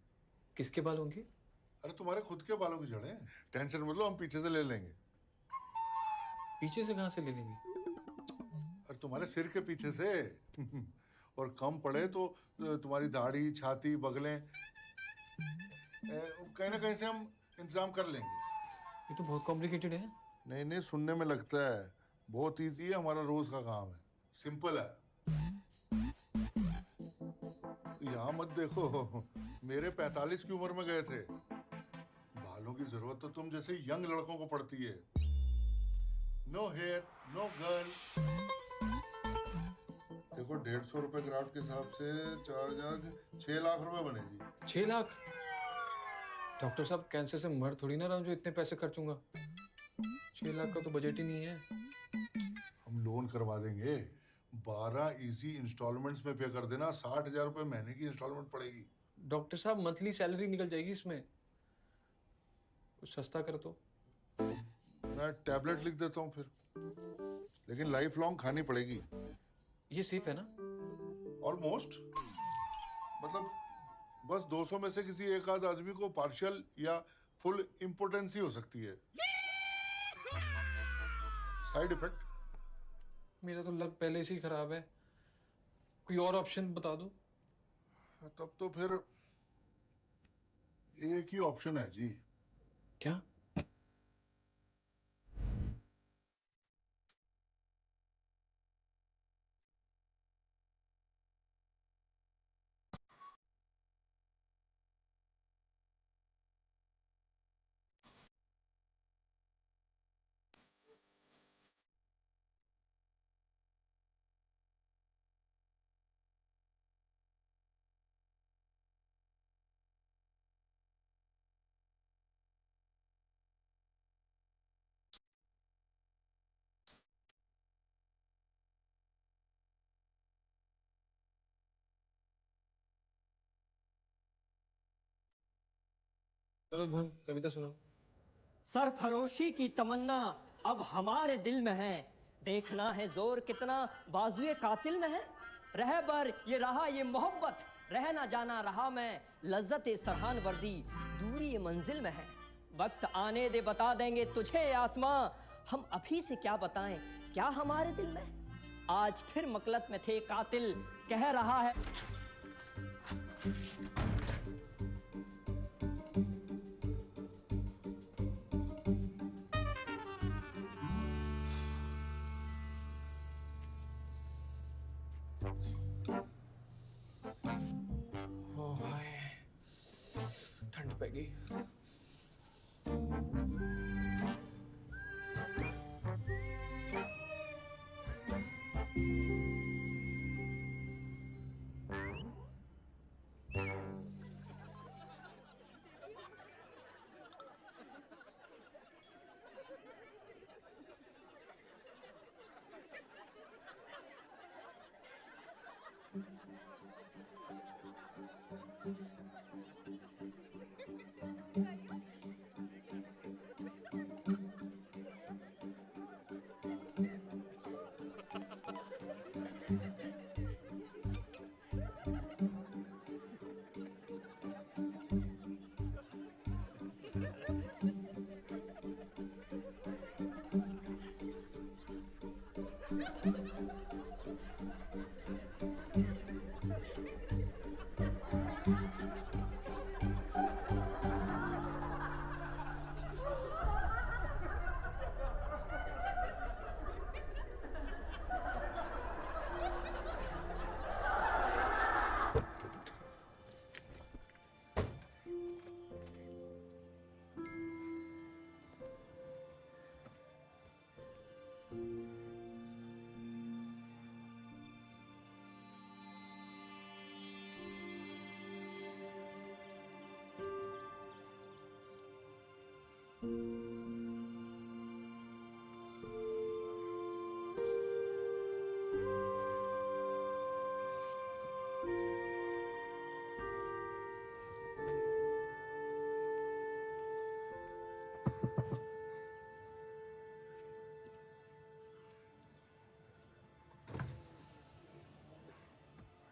किसके बालों की? अरे तुम्हारे खुद के बालों की जड़ें. टेंशन मत लो, हम पीछे से ले लेंगे. पीछे से कहाँ से ले लेंगे? अरे तुम्हारे सिर के पीछे से. और कम पड़े तो तुम्हारी दाढ़ी, छाती, बगलें कहीं ना कहीं से हम इंतजाम कर लेंगे. ये तो बहुत कॉम्प्लिकेटेड है. नहीं नहीं, सुनने में लगता है बहुत इजी है. हमारा रोज का काम है, सिंपल है. यहाँ मत देखो, मेरे 45 की उम्र में गए थे. बालों की जरूरत तो तुम जैसे यंग लड़कों को पड़ती है. No hair, no girl. देखो 150 रुपए ग्राफ्ट के हिसाब से 4,000, 6 लाख रुपए बनेगी. 6 लाख? डॉक्टर साहब, कैंसर से मर थोड़ी ना रहा हूँ जो इतने पैसे खर्चूंगा. 6 लाख का तो बजट ही नहीं है. हम लोन करवा देंगे. 12 इजी इंस्टॉलमेंट्स में पे कर देना. 60,000 रुपए महीने की इंस्टॉलमेंट पड़ेगी. डॉक्टर साहब, मंथली सैलरी निकल जाएगी इसमें. कुछ सस्ता कर दो. मैं टैबलेट लिख देता हूँ फिर, लेकिन लाइफ लॉन्ग खानी पड़ेगी. ये सेफ है ना? ऑलमोस्ट. मतलब बस 200 में से किसी एक आध आदमी को पार्शियल या फुल इम्पोर्टेंसी हो सकती है। Side effect? मेरा तो लक पहले से ही खराब है, कोई और ऑप्शन बता दो। तब तो फिर एक ही ऑप्शन है जी। क्या? चलो धन, कविता सुनाओ। सरफरोशी की तमन्ना अब हमारे दिल में है, देखना है जोर कितना बाजुए कातिल में है। रहबर ये रहा ये मोहब्बत, रह ना जाना रहा मैं, लज्जत सरहान वर्दी दूरी ये मंजिल में है। वक्त आने दे बता देंगे तुझे आसमां, हम अभी से क्या बताएं क्या हमारे दिल में। आज फिर मकलत में थे कातिल, कह रहा है ओ भाई, ठंड पड़ गई।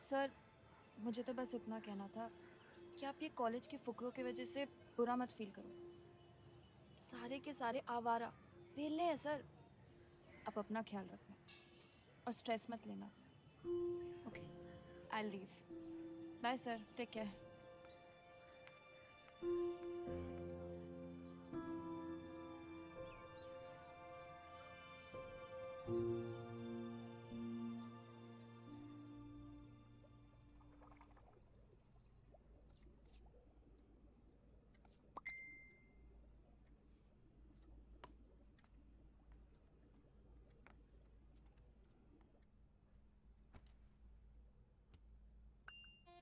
सर, मुझे तो बस इतना कहना था कि आप ये कॉलेज के फुकरों की वजह से बुरा मत फील करो। सारे के सारे आवारा वेले हैं सर। आप अपना ख्याल रखना और स्ट्रेस मत लेना। Okay, I leave. Bye sir, take care.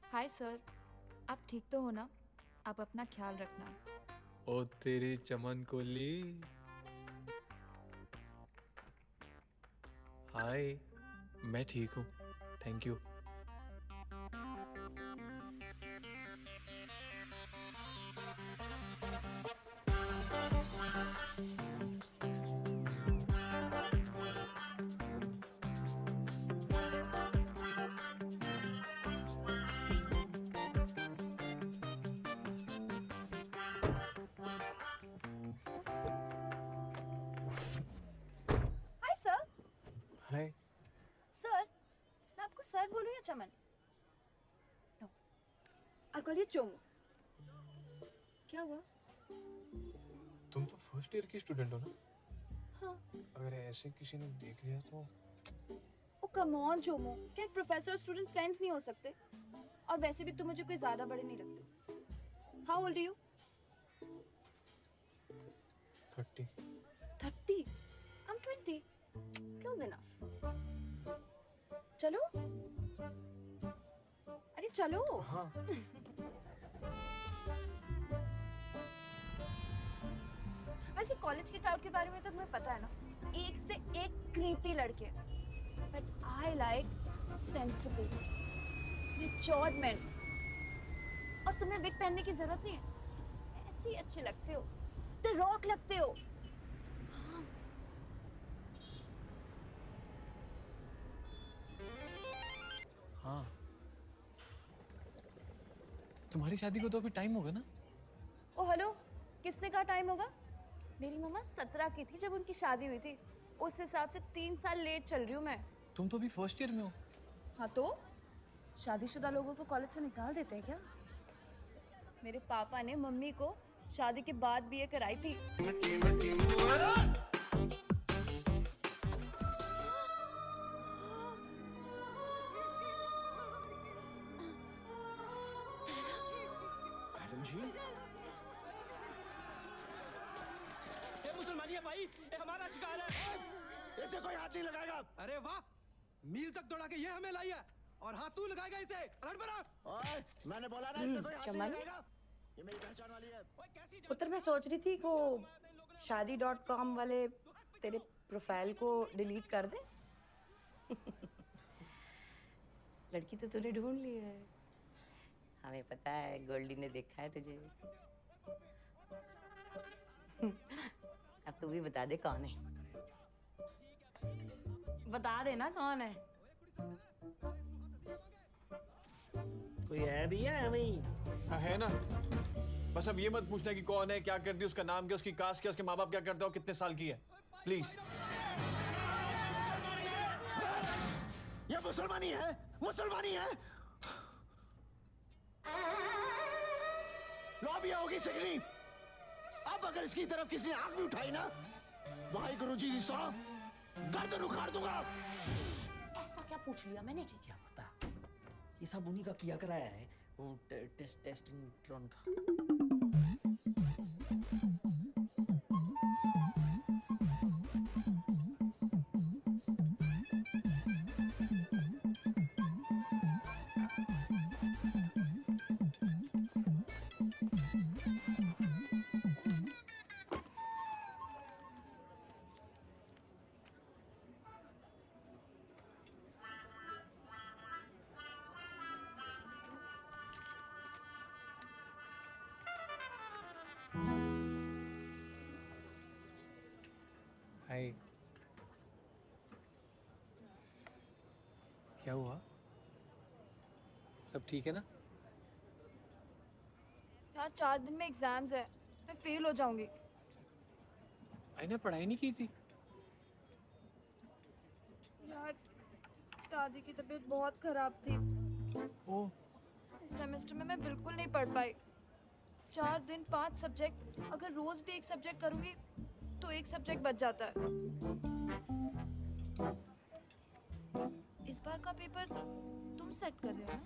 Hi sir, आप ठीक तो हो ना? आप अपना ख्याल रखना। ओ तेरी चमन कोली। हाय, मैं ठीक हूँ, थैंक यू। सिद्धार्थ बोलूं या Chaman? No, I'll call you Chomu. क्या हुआ? तुम तो फर्स्ट ईयर की स्टूडेंट हो ना? हाँ. अगर ऐसे किसी ने देख लिया तो? ओ कम ऑन चोमू, क्या एक प्रोफेसर और स्टूडेंट फ्रेंड्स नहीं हो सकते? और वैसे भी तुम मुझे कोई ज्यादा बड़े नहीं लगते. How old are you? 30. 30? I'm 20. Close enough. चलो? अरे चलो. हाँ. वैसे कॉलेज के क्राउड के बारे में तो तुम्हें पता है ना, एक से एक क्रीपी लड़के. But I like sensible, matured men. और तुम्हें विग पहनने की जरूरत नहीं है. ऐसे ही अच्छे लगते हो. The Rock लगते हो. हाँ. तुम्हारी शादी को तो अभी टाइम होगा ना? ओ हेलो, किसने कहा टाइम होगा? मेरी मम्मा 17 की थी जब उनकी शादी हुई थी. उस हिसाब से 3 साल लेट चल रही हूँ मैं. तुम तो अभी फर्स्ट ईयर में हो. हाँ तो शादीशुदा लोगों को कॉलेज से निकाल देते हैं क्या? मेरे पापा ने मम्मी को शादी के बाद बीए कराई थी. मैडम जी, ये मुसलमानी है भाई, ये हमारा शिकार है. इसे कोई हाथ नहीं लगाएगा. अरे वाह, मील तक दौड़ा के ये हमें लाई है और हाथ तू लगाएगा इसे. अलट बना. ओए, मैंने बोला ना इसे कोई हाथ नहीं चमन? लगाएगा. ये मेरी पहचान वाली है. पुत्र, मैं सोच रही थी को शादी.com वाले तेरे प्रोफाइल को डिलीट कर दे. लड़की तो तूने ढूंढ ली है. हमें पता है, गोल्डी ने देखा है तुझे. अब तू भी बता दे कौन है. बता देना कौन है. कोई है भी है वही? हाँ है ना. बस अब ये मत पूछना कि कौन है, क्या करती है, उसका नाम क्या, उसकी कास्ट क्या, उसके माँ बाप क्या करते हो, कितने साल की है. प्लीज. ये मुसलमानी है, मुसलमानी है. लॉबी होगी सिकनी. अब अगर इसकी तरफ किसी ने आंख भी उठाई ना, वाहे गुरुजी की सौ गर्दन उखाड़ दूंगा. ऐसा क्या पूछ लिया मैंने? क्या पता. ये सब उन्हीं का किया कराया है, वो टेस्टिंग का. हाय. क्या हुआ? सब ठीक है ना? यार 4 दिन में एग्जाम्स है, मैं फेल हो जाऊंगी. आईने पढ़ाई नहीं की थी. यार दादी की तबीयत बहुत खराब थी. ओह. इस सेमेस्टर में मैं बिल्कुल नहीं पढ़ पाई. 4 दिन 5 सब्जेक्ट. अगर रोज भी एक सब्जेक्ट करूंगी तो एक सब्जेक्ट बच जाता है. इस बार का पेपर तुम सेट कर रहे हो ना?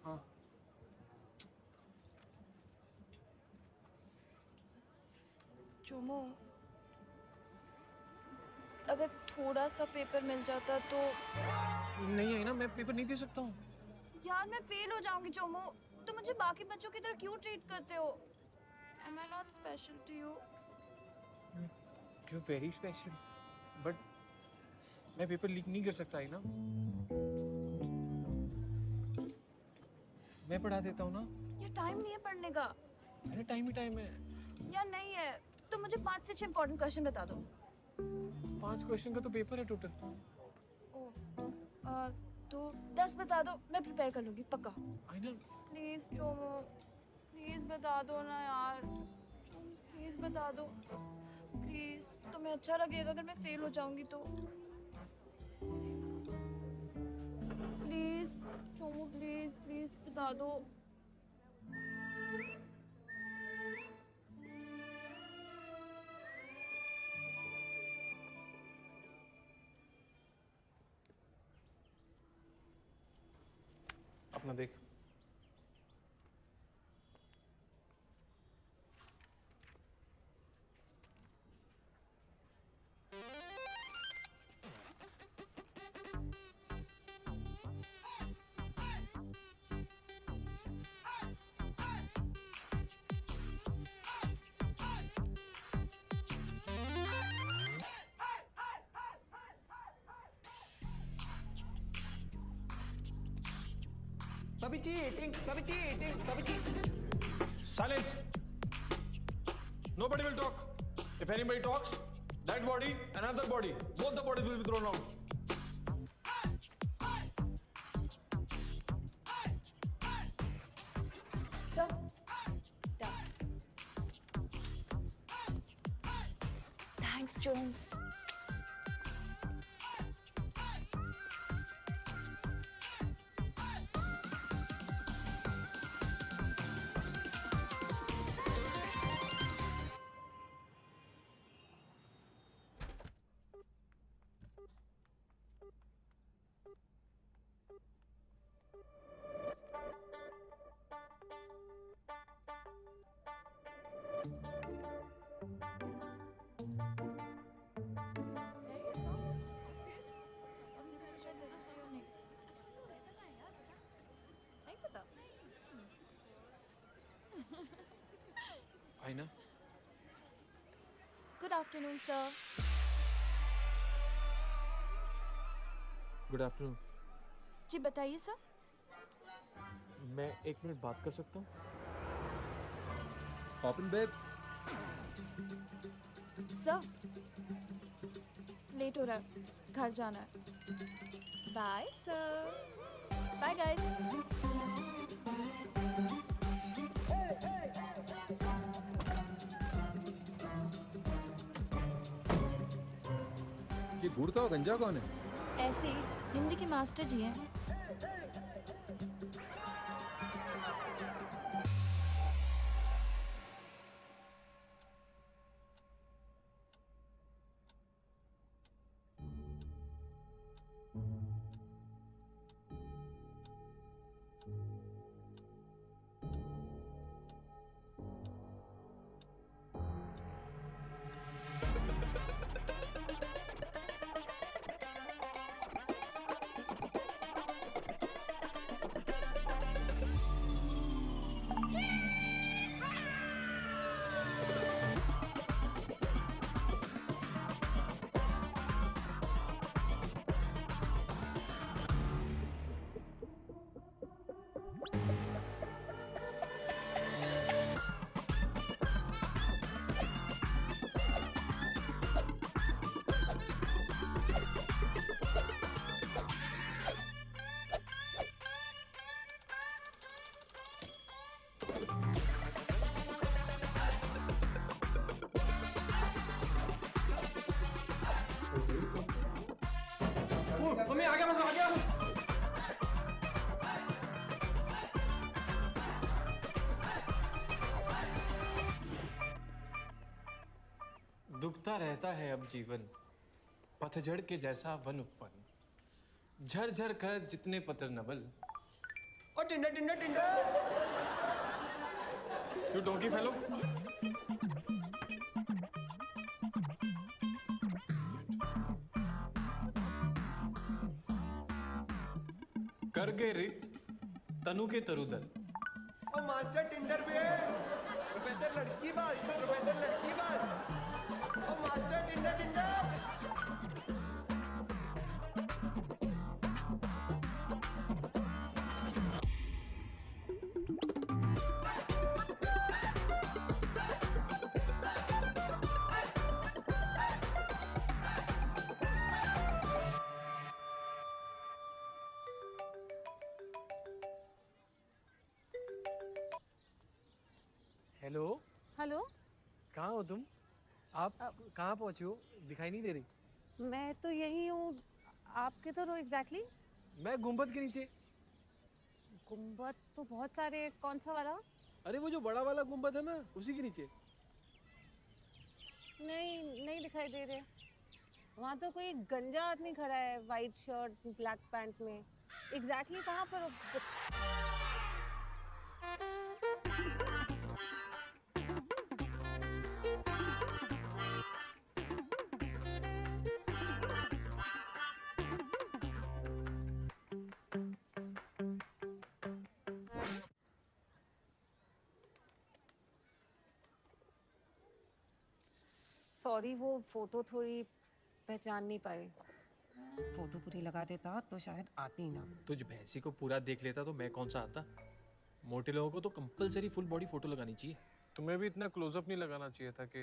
हाँ. चोमो, अगर थोड़ा सा पेपर मिल जाता तो. नहीं है ना, मैं पेपर नहीं दे सकता हूँ. यार मैं फेल हो जाऊंगी चोमो. तुम मुझे बाकी बच्चों की तरह क्यों ट्रीट करते हो? Am I not special to you? You're very special. But मैं पेपर लीक नहीं कर सकता है ना. मैं पढ़ा देता हूँ ना. यार टाइम नहीं है पढ़ने का. अरे टाइम ही टाइम है. यार नहीं है. तुम मुझे 5 से 6 इंपॉर्टेंट क्वेश्चन बता दो. 5 क्वेश्चन का तो पेपर है टोटल. तो 10 बता दो, मैं प्रिपेयर कर लूंगी पक्का. आइना. प्लीज चोमो, प्लीज बता दो ना यार. प्लीज बता दो. प्लीज. तुम्हें अच्छा लगेगा अगर मैं फेल हो जाऊंगी तो? प्लीज चोमू प्लीज प्लीज बता दो। अपना देख। Papi cheating, Papi cheating, Papi cheating. Silence. Nobody will talk. If anybody talks, that body, another body, both the bodies will be thrown out. Sir, done. Thanks, Jones. आईना। Good afternoon, sir. Good afternoon. जी बताइए सर। मैं 1 मिनट बात कर सकता हूँ? Open, babes. सर लेट हो रहा है, घर जाना है। Bye sir. Bye guys. ये गुड़का और गंजा कौन है? ऐसे ही हिंदी के मास्टर जी हैं। मम्मी आ गया, बस आ गया। दुखता रहता है अब जीवन, पतझड़ के जैसा वन उत्पन्न, झर कर जितने पत्र नवल। और Tinder Tinder Tinder. You donkey fellow. कर गए रित तनु के तरुदल। ओ मास्टर टिंडर पे प्रोफेसर लड़की बाज, प्रोफेसर लड़की बाज। Oh master Tinder Tinder. Hello. Hello. कहाँ हो तुम? आप कहाँ पहुँची हो? दिखाई नहीं दे रही। मैं तो यही हूँ। आप किधर हो एग्जैक्टली? मैं गुंबद के नीचे। गुम्बद तो बहुत सारे, कौन सा वाला? अरे वो जो बड़ा वाला गुंबद है ना, उसी के नीचे। नहीं, नहीं दिखाई दे रहे। वहाँ तो कोई गंजा आदमी खड़ा है, वाइट शर्ट ब्लैक पैंट में। एग्जैक्टली कहाँ पर? सॉरी, वो फोटो थोड़ी पहचान नहीं पाई। फोटो पूरी लगा देता तो शायद आती ना। तुझ भैंसी को पूरा देख लेता तो मैं कौन सा आता। मोटे लोगों को तो कंपलसरी फुल बॉडी फोटो लगानी चाहिए। तुम्हें भी इतना क्लोजअप नहीं लगाना चाहिए था कि।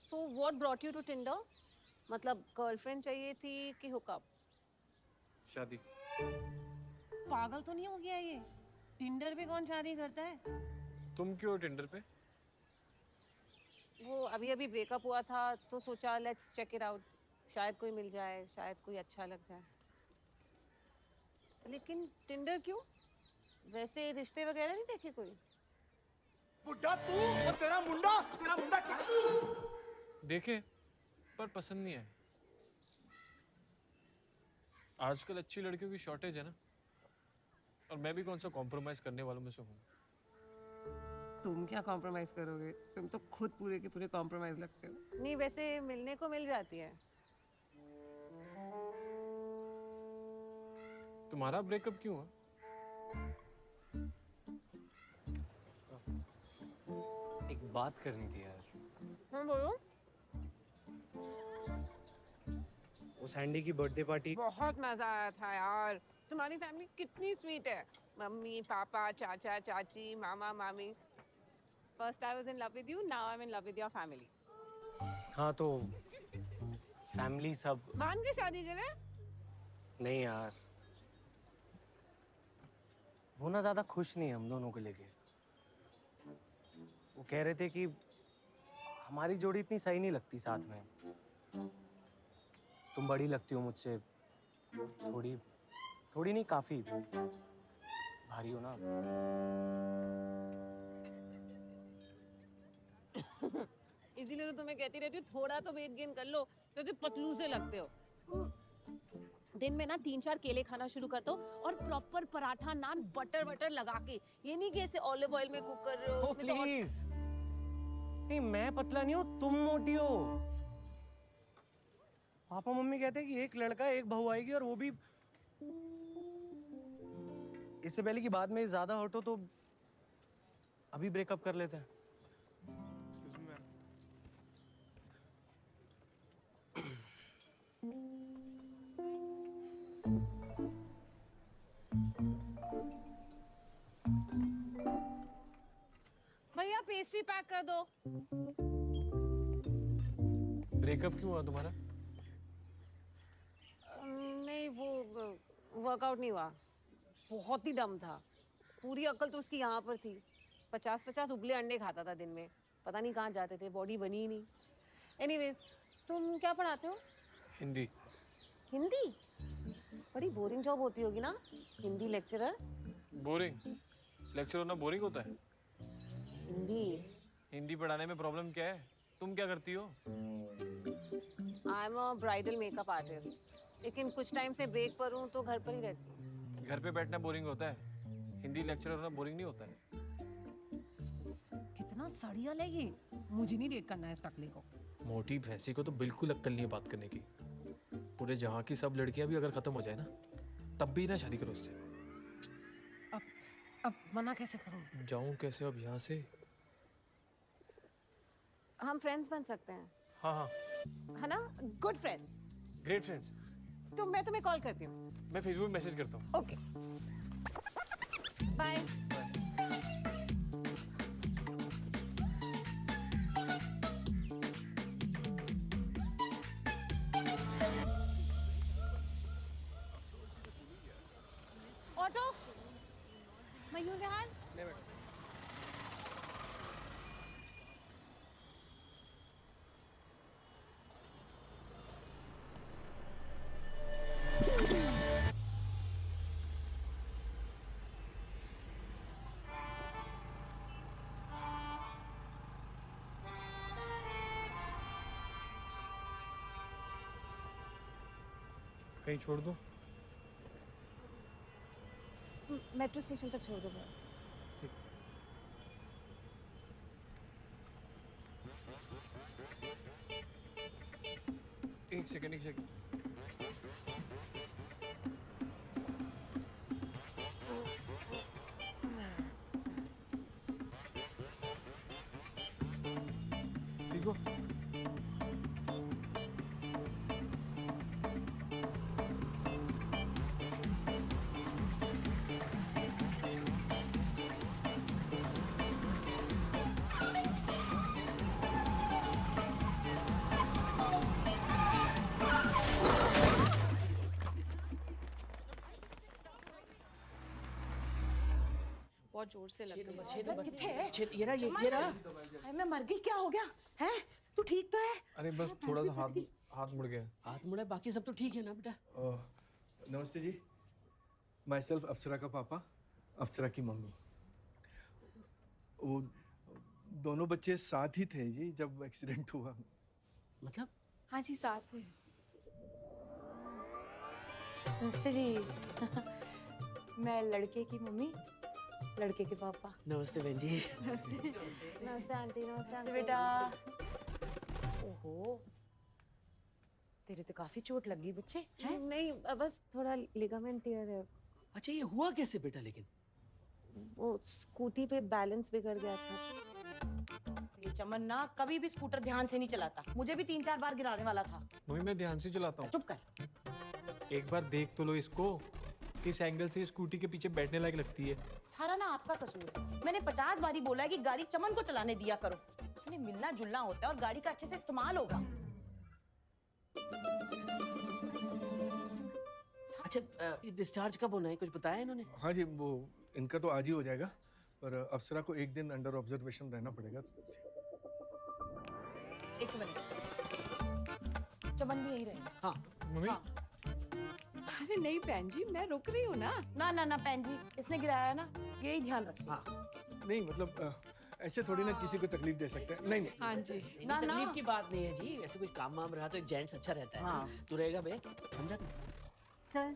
So what brought you to Tinder? मतलब गर्लफ्रेंड चाहिए थी कि हुकअप? शादी। पागल तो नहीं हो गया ये? टिंडर पे कौन शादी करता है? तुम क्यों टिंडर पे? वो अभी अभी ब्रेकअप हुआ था तो सोचा लेट्स चेक इट आउट, शायद कोई मिल जाए, शायद कोई अच्छा लग जाए। लेकिन टिंडर क्यों? वैसे रिश्ते वगैरह नहीं देखे कोई? बुड्ढा तू और तेरा मुंडा क्या? देखे पर पसंद नहीं आए। आजकल अच्छी लड़कियों की शॉर्टेज है ना, और मैं भी कौन सा कॉम्प्रोमाइज करने वालों में से हूँ। तुम क्या कॉम्प्रोमाइज करोगे? तुम तो खुद पूरे के पूरे कॉम्प्रोमाइज लगते हो। नहीं, वैसे मिलने को मिल जाती है। तुम्हारा ब्रेकअप क्यों है? एक बात करनी थी यार। हाँ बोलो। वो सैंडी की बर्थडे पार्टी बहुत मजा आया था यार। तुम्हारी फैमिली कितनी स्वीट है, मम्मी पापा चाचा चाची मामा मामी। First I was in love with you, now I am in love with your family. हाँ तो फैमिली सब मान के शादी करें? नहीं यार, वो ना ज्यादा खुश नहीं है हम दोनों को लेके। वो कह रहे थे कि हमारी जोड़ी इतनी सही नहीं लगती साथ में। तुम बड़ी लगती हो मुझसे, थोड़ी नहीं काफी भारी हो ना। इसीलिए तो तुम्हें कहती रहती हूँ थोड़ा तो वेट गेन कर लो, क्योंकि पतलू से लगते हो। दिन में ना 3-4 केले खाना शुरू कर दो और प्रॉपर पराठा नान बटर लगा के। ये नहीं कि ऐसे ऑलिव ऑयल में कुक कर रहे हो। प्लीज नहीं, मैं पतला नहीं हूँ, तुम मोटी हो। पापा मम्मी कहते हैं कि एक लड़का एक बहू आएगी, और वो भी इससे पहले कि बाद में ज्यादा हटो तो अभी ब्रेकअप कर लेते हैं। भैया पेस्ट्री पैक कर दो। ब्रेकअप क्यों हुआ तुम्हारा? नहीं, वो वर्कआउट नहीं हुआ। बहुत ही डम था। पूरी अक्ल तो उसकी यहाँ पर थी। 50-50 उबले अंडे खाता था दिन में। पता नहीं कहाँ जाते थे, बॉडी बनी ही नहीं। एनीवेज, तुम क्या पढ़ाते हो? हिंदी। हिंदी? बड़ी बोरिंग जॉब होती होगी ना, हिंदी लेक्चरर। बोरिंग? लेक्चर होना बोरिंग होता है? हिंदी पढ़ाने में प्रॉब्लम क्या है? तुम क्या करती हो? I am a bridal makeup artist, लेकिन कुछ टाइम से ब्रेक पर हूँ तो घर पर ही रहती हूँ। घर पे बैठना बोरिंग होता है, हिंदी लेक्चरर होना बोरिंग नहीं होता है। कितना सड़ियल है ये। मुझे नहीं डेट करना है इस टकले को। मोटी भैंसी को तो बिल्कुल अक्ल नहीं है बात करने की। पूरे जहाँ की सब लड़कियां भी अगर खत्म हो जाए ना, तब भी ना शादी करो उससे। अब मना कैसे करूं? जाऊं कैसे अब यहाँ से? हम फ्रेंड्स बन सकते हैं। हाँ, है ना? Good friends. Great friends. तो मैं तुम्हें कॉल करती हूँ। मैं फेसबुक में मैसेज करता हूँ। Okay, bye. Auto, Mayur Vihar. कहीं छोड़ दूं? मेट्रो स्टेशन तक छोड़ दो बस। एक सेकंड। ठीक हो? बहुत जोर से लग रही नंबर किथे है? ये रहा अरे मैं मर गई, क्या हो गया है? तू ठीक तो है? अरे बस थोड़ा सा हाथ मुड़ गया। हाथ मुड़ा, बाकी सब तो ठीक है ना बेटा? नमस्ते जी, माई सेल्फ अप्सरा का पापा, अप्सरा की मम्मी। वो दोनों बच्चे साथ ही थे जी जब एक्सीडेंट हुआ। मतलब? हाँ जी साथ में। नमस्ते जी। मैं लड़के की मम्मी, लड़के के पापा। नमस्ते बहन जी। नमस्ते। नमस्ते आंटी। नमस्ते बेटा। ओहो, तेरे तो काफी चोट लगी बच्चे। हैं? नहीं, बस थोड़ा लिगामेंट टियर है। अच्छा, ये हुआ कैसे बेटा? लेकिन वो स्कूटी पे बैलेंस बिगड़ गया था। ये चमन ना कभी भी स्कूटर ध्यान से नहीं चलाता, मुझे भी 3-4 बार गिराने वाला था। मम्मी मैं ध्यान से चलाता हूँ। चुप कर। एक बार देख तो लो इसको, किस एंगल से स्कूटी के पीछे बैठने लायक लगती है। सारा ना आपका कसूर है। मैंने 50 बारी बोला है कि गाड़ी चमन को चलाने दिया करो। उसने मिलना जुलना होता है और गाड़ी का अच्छे से इस्तेमाल होगा। अच्छा, डिस्चार्ज कब होना है, कुछ बताया इन्होंने? हाँ जी, वो इनका तो आज ही हो जाएगा, पर अप्सरा को एक दिन अंडर ऑब्जर्वेशन रहना पड़ेगा। एक मिनट, चमन भी यही रहेगा। हाँ मम्मी। हाँ। अरे नहीं बहन जी, मैं रुक रही हूँ ना। ना बहन जी, इसने गिराया ना, यही ध्यान रखना। हाँ। नहीं मतलब ऐसे थोड़ी ना किसी को तकलीफ दे सकते हैं। नहीं। हाँ जी। ना तकलीफ की बात नहीं है जी, ऐसे कुछ काम वाम रहा तो एक जेंट्स अच्छा रहता है। हाँ। तू रहेगा बे, समझा तू? सर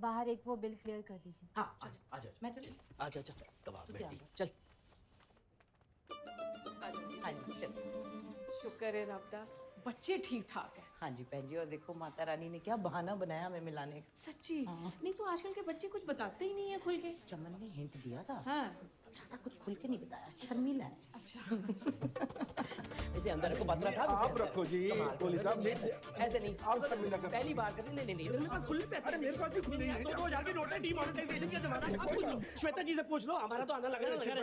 बाहर एक वो बिल क्लियर कर दीजिए। हाँ आ जा। मैं चली। अच्छा कबाब बैठी चल। हाँ जी चल। शुक्र है रब्बा, बच्चे ठीक ठाक है। हाँ जी बहन जी, और देखो माता रानी ने क्या बहाना बनाया हमें मिलाने का। सच्ची? नहीं तो आजकल के बच्चे कुछ बताते ही नहीं है खुल के। चमन ने हिंट दिया था। हाँ। ज्यादा कुछ खुल के नहीं बताया, शर्मीला है। अच्छा। इसे अंदर रखो बदला साहब। आप रखो जी, कोहली साहब। ऐसे नहीं, आप शर्मिला कर। पहली बार कर। नहीं मेरे पास खुले पैसे। अरे मेरे पास भी खुले हैं। 2000 की नोट है, डीमोनेटाइजेशन का जमाना है। श्वेता जी से पूछ लो, हमारा तो आना लगा रहता है।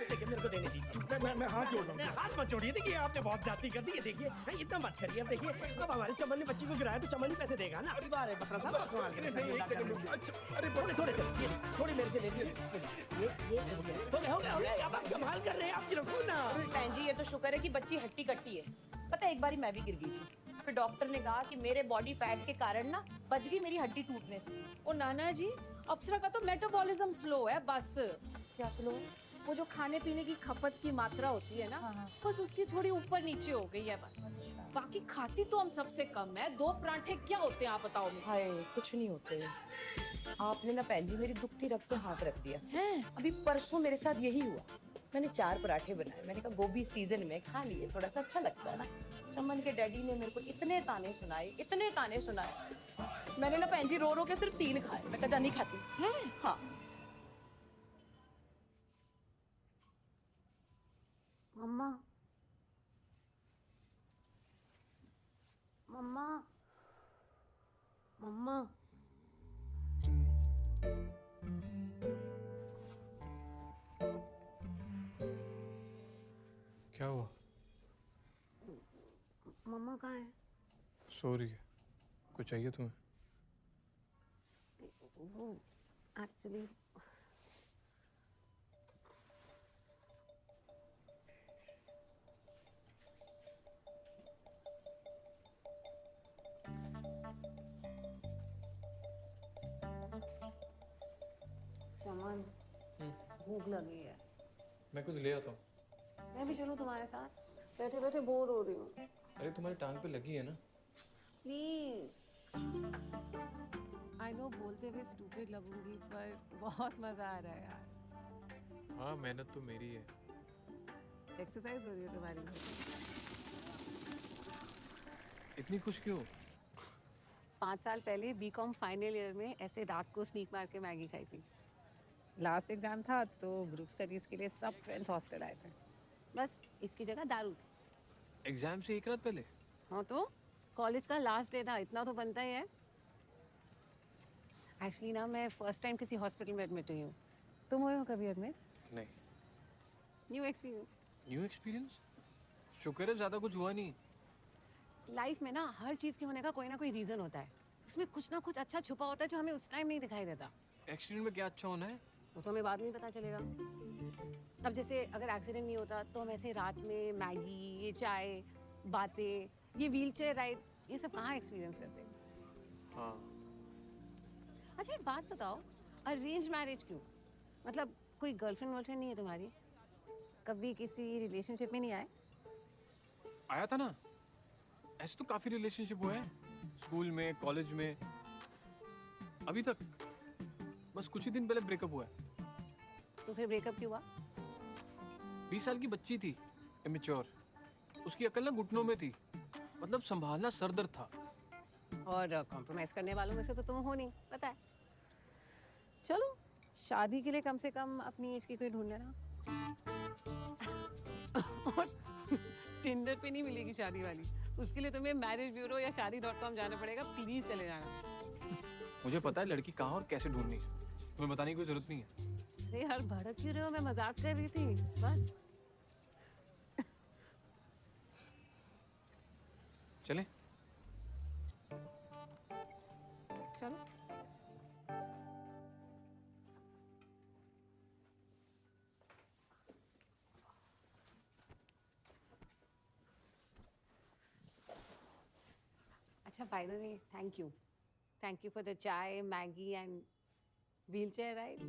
देखिए मेरे को देने दीजिए। मैं हाथ जोड़ रहा हूँ। हाथ मत जोड़िए, देखिए आपने बहुत ज्यादा कर दी है। देखिए इतना मत करिए। अब देखिए, अब हमारे चमन ने बच्ची को गिराया तो चमन ही पैसे देगा ना। अरे बार है बत्रा साहब, अरे थोड़े मेरे से ले लीजिए। हो गया। अब आप कमाल कर रहे हैं, आप रखो ना। बहन जी ये तो शुक्र है कि बच्ची हट्टी कट्टी है। पता है एक बारी मैं भी गिर गई थी, फिर डॉक्टर ने कहा कि मेरे बॉडी फैट के कारण ना बच गई मेरी हड्डी टूटने से। ओ नाना जी, अप्सरा का तो मेटाबॉलिज्म स्लो है बस। क्या स्लो? वो जो खाने पीने की खपत की मात्रा होती है ना, बस उसकी थोड़ी ऊपर नीचे हो गई है बस। बाकी खाती तो हम सबसे कम है। 2 परांठे क्या होते हैं आप बताओ मुझे। हाय कुछ नहीं होते। आपने ना बहन जी मेरी दुखती रग पे हाथ रख दिया है। अभी परसों मेरे साथ यही हुआ। मैंने 4 पराठे बनाए, मैंने कहा गोभी सीजन में खा लिए, थोड़ा सा अच्छा लगता है ना। चमन के डैडी ने मेरे को इतने ताने सुनाए। मैंने ना बहन जी रो के सिर्फ 3 खाए। मैं कहा नहीं खाती है। हाँ मम्मा मम्मा मम्मा क्या हुआ? मम्मा कहाँ है? सो रही है। कुछ चाहिए तुम्हें? वो एक्चुअली चमन भूख लगी है। मैं कुछ ले आता हूँ। मैं भी चलूं तुम्हारे साथ? बैठे बैठे बोर हो रही हूँ। अरे तुम्हारी टांग पे लगी है ना। प्लीज आई नो बोलते हुए स्टूपिड लगूंगी पर बहुत मजा आ रहा है यार। हाँ मेहनत तो मेरी है। एक्सरसाइज हो रही है तुम्हारी। इतनी खुश क्यों? 5 साल पहले बीकॉम फाइनल ईयर में ऐसे रात को स्नीक मार के मैगी खाई थी। लास्ट एग्जाम था तो ग्रुप स्टडीज के लिए सब फ्रेंड्स हॉस्टल आए थे। बस इसकी जगह दारू थी। एग्जाम से एक रात पहले? हाँ तो कॉलेज का लास्ट डे था, इतना तो बनता ही है। एक्चुअली ना मैं फर्स्ट टाइम किसी हॉस्पिटल में एडमिट हुई हूँ। तुम हुए हो कभी एडमिट? नहीं। New experience. New experience? शुक्र है ज़्यादा कुछ हुआ नहीं। लाइफ में ना हर चीज़ के होने का कोई ना कोई रीज़न होता है। उसमें कुछ ना कुछ अच्छा छुपा होता है जो हमें उस टाइम नहीं दिखाई देता। एक्सीडेंट में क्या अच्छा होना है? वो तो हमें बाद में ही पता चलेगा। अब जैसे अगर एक्सीडेंट नहीं होता तो हम ऐसे रात में मैगी, ये चाय, बातें, ये व्हीलचेयर राइड, ये सब कहाँ एक्सपीरियंस करते? हाँ। अच्छा एक बात बताओ, अरेंज मैरिज क्यों? मतलब कोई गर्लफ्रेंड वर्लफ्रेंड नहीं है तुम्हारी? कभी किसी रिलेशनशिप में नहीं आए? आया था ना। ऐसे तो काफी रिलेशनशिप हुए हैं, स्कूल में, कॉलेज में, अभी तक। बस कुछ ही दिन पहले ब्रेकअप हुआ है। तो फिर ब्रेकअप क्यों हुआ? 20 साल की बच्ची थी, इमेच्योर। उसकी अकल ना घुटनों में थी, मतलब संभालना सरदर्द था। और कॉम्प्रोमाइज करने वालों में से तो तुम हो नहीं, पता है। चलो शादी के लिए कम से कम अपनी एज की कोई ढूंढ लेना। और टिंडर पे नहीं मिलेगी शादी वाली, उसके लिए तुम्हें मैरिज ब्यूरो या शादी.com जाना पड़ेगा। प्लीज चले जाना। मुझे पता है लड़की कहाँ और कैसे ढूंढनी है, तुम्हें बताने की कोई जरूरत नहीं है। अरे यार भड़क क्यों रहे हो? मैं मजाक कर रही थी बस। चले? चलो। अच्छा by the way thank you for the chai, Maggi and wheelchair ride.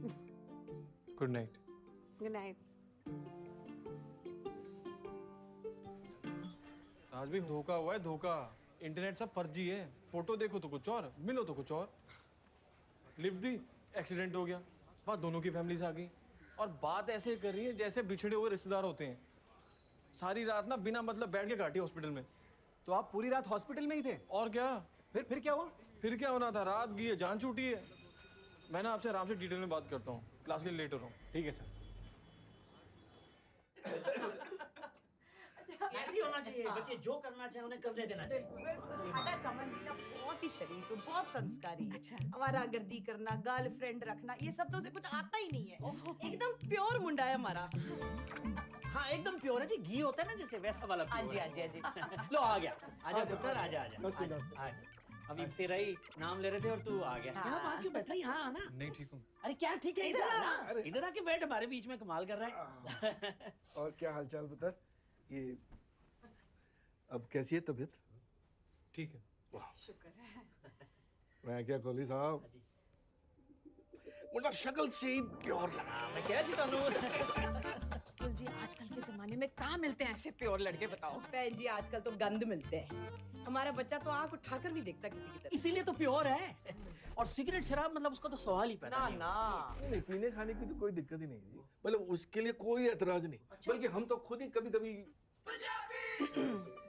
Good night. Good night. आज भी धोखा हुआ है, धोखा। इंटरनेट सब फर्जी है। फोटो देखो तो कुछ और, मिलो तो कुछ और। लिफ्ट दी, एक्सीडेंट हो गया, वहाँ दोनों की फैमिलीज आ गई और बात ऐसे कर रही है जैसे बिछड़े हुए रिश्तेदार होते हैं। सारी रात ना बिना मतलब बैठ के काटी हॉस्पिटल में। तो आप पूरी रात हॉस्पिटल में ही थे? और क्या। फिर क्या हुआ? फिर क्या होना था, रात गई है, जान छूटी है। मैं ना आपसे आराम से डिटेल में बात करता हूँ, क्लास के लिए लेट हो रहा हूँ। ठीक है सर। ऐसे ही होना चाहिए, बच्चे जो करना चाहे उन्हें करने देना चाहिए। साडा चमन बेटा बहुत ही शरीफ है, बहुत संस्कारी। अच्छा। हमारा गर्दी करना, गर्लफ्रेंड रखना, ये सब तो उसे कुछ आता ही नहीं है। एकदम प्योर मुंडा है हमारा। हाँ एकदम प्योर है जी, घी होता है ना जैसे, वैसा वाला। हाँ जी हाँ जी हाँ जी। लो आ गया, आजा पुत्र, आजा आजा आजा। अभी तेरा ही नाम ले रहे थे और तू आ गया। यहाँ बाहर क्यों बैठ रही? यहाँ आना। नहीं ठीक हूँ। अरे क्या ठीक है, इधर आना, इधर आके बैठ, हमारे बीच में कमाल कर रहा है। और क्या हालचाल पुत्र? ये अब कैसी है तबीयत? ठीक है। शुक्र है। मैं क्या कोहली साहब, मुझे शक्ल से ही प्योर लगा। मैं कह रही थी जी आजकल के जमाने में कहाँ मिलते हैं ऐसे प्योर लड़के, बताओ? बहन जी आजकल तो गंद मिलते हैं। हमारा बच्चा तो आंख उठाकर नहीं देखता किसी की तरफ। इसीलिए तो प्योर है। और सिगरेट शराब मतलब उसका तो सवाल ही पैदा नहीं ना। नहीं, पीने खाने की तो कोई दिक्कत ही नहीं जी, मतलब उसके लिए कोई एतराज नहीं। बल्कि हम तो खुद ही कभी कभी।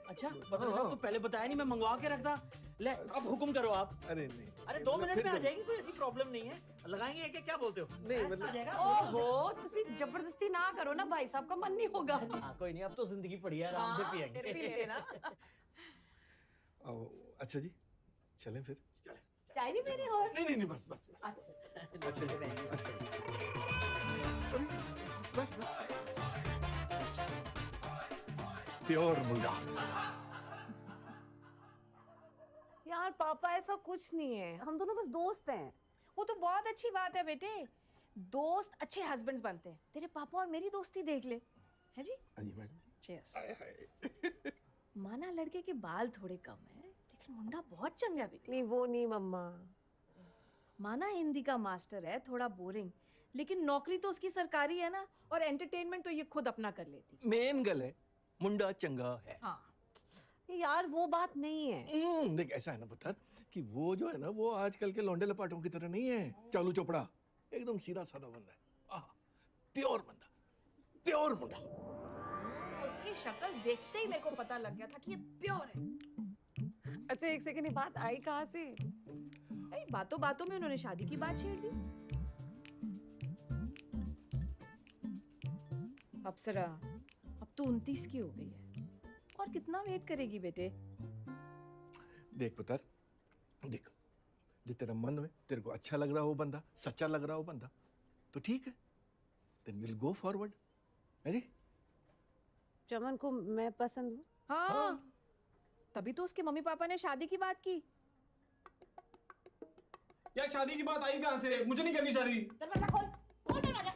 अच्छा मतलब साहब तो पहले बताया नहीं, मैं मंगवा के रखता। ले अब हुक्म करो आप। अरे नहीं, अरे 2 मिनट में आ जाएगी, कोई ऐसी प्रॉब्लम नहीं है। लगाएंगे क्या बोलते हो? नहीं आ मतलब जाएगा। ओहो तुसी जबरदस्ती ना करो ना भाई साहब, का मन नहीं होगा। हाँ कोई नहीं, अब तो जिंदगी पड़ी है, आराम से पिएंगे। फिर भी लेना। अच्छा जी चलें फिर? चाय नहीं पीनी और? नहीं बस अच्छा जी बस प्योर मुंडा। यार पापा ऐसा कुछ नहीं है, हम दोनों बस दोस्त हैं। वो तो बहुत अच्छी बात है बेटे, दोस्त अच्छे हस्बैंड्स बनते हैं। तेरे पापा और मेरी दोस्ती देख ले, है जी? हाँ जी मैडम। चीयर्स। माना लड़के के बाल थोड़े कम है लेकिन मुंडा बहुत चंगा बेटे। नहीं वो नहीं मम्मा। माना हिंदी का मास्टर है, थोड़ा बोरिंग, लेकिन नौकरी तो उसकी सरकारी है ना, और एंटरटेनमेंट तो ये खुद अपना कर लेती। मेन गल है मुंडा चंगा है। हाँ यार वो बात नहीं है। देख ऐसा है ना पुत्र कि वो जो है ना वो आजकल के लौंडे लपाटों की तरह नहीं है, चालू चोपड़ा, एकदम सीधा साधा बंदा है, प्योर बंदा, प्योर मुंडा। उसकी शक्ल देखते ही मेरे को पता लग गया था कि ये प्योर है। अच्छा एक सेकंड, ये बात आई कहाँ से? अरे बातों बातों में उन्होंने शादी की बात छेड़ दी। अप्सरा, अब तो 29 की हो गई है, और कितना वेट करेगी बेटे? देख पुत्र, देख, जो तेरा मन में तेरे को अच्छा लग रहा हो बंदा, सच्चा लग रहा हो बंदा, तो ठीक है, then we'll go forward, ready? चमन को मैं पसंद हूँ। हाँ, तभी तो उसके मम्मी पापा ने शादी की बात की। यार शादी की बात आई कहाँ से? मुझे नहीं करनी शादी। दरवाजा खोल, खोल दरवाजा।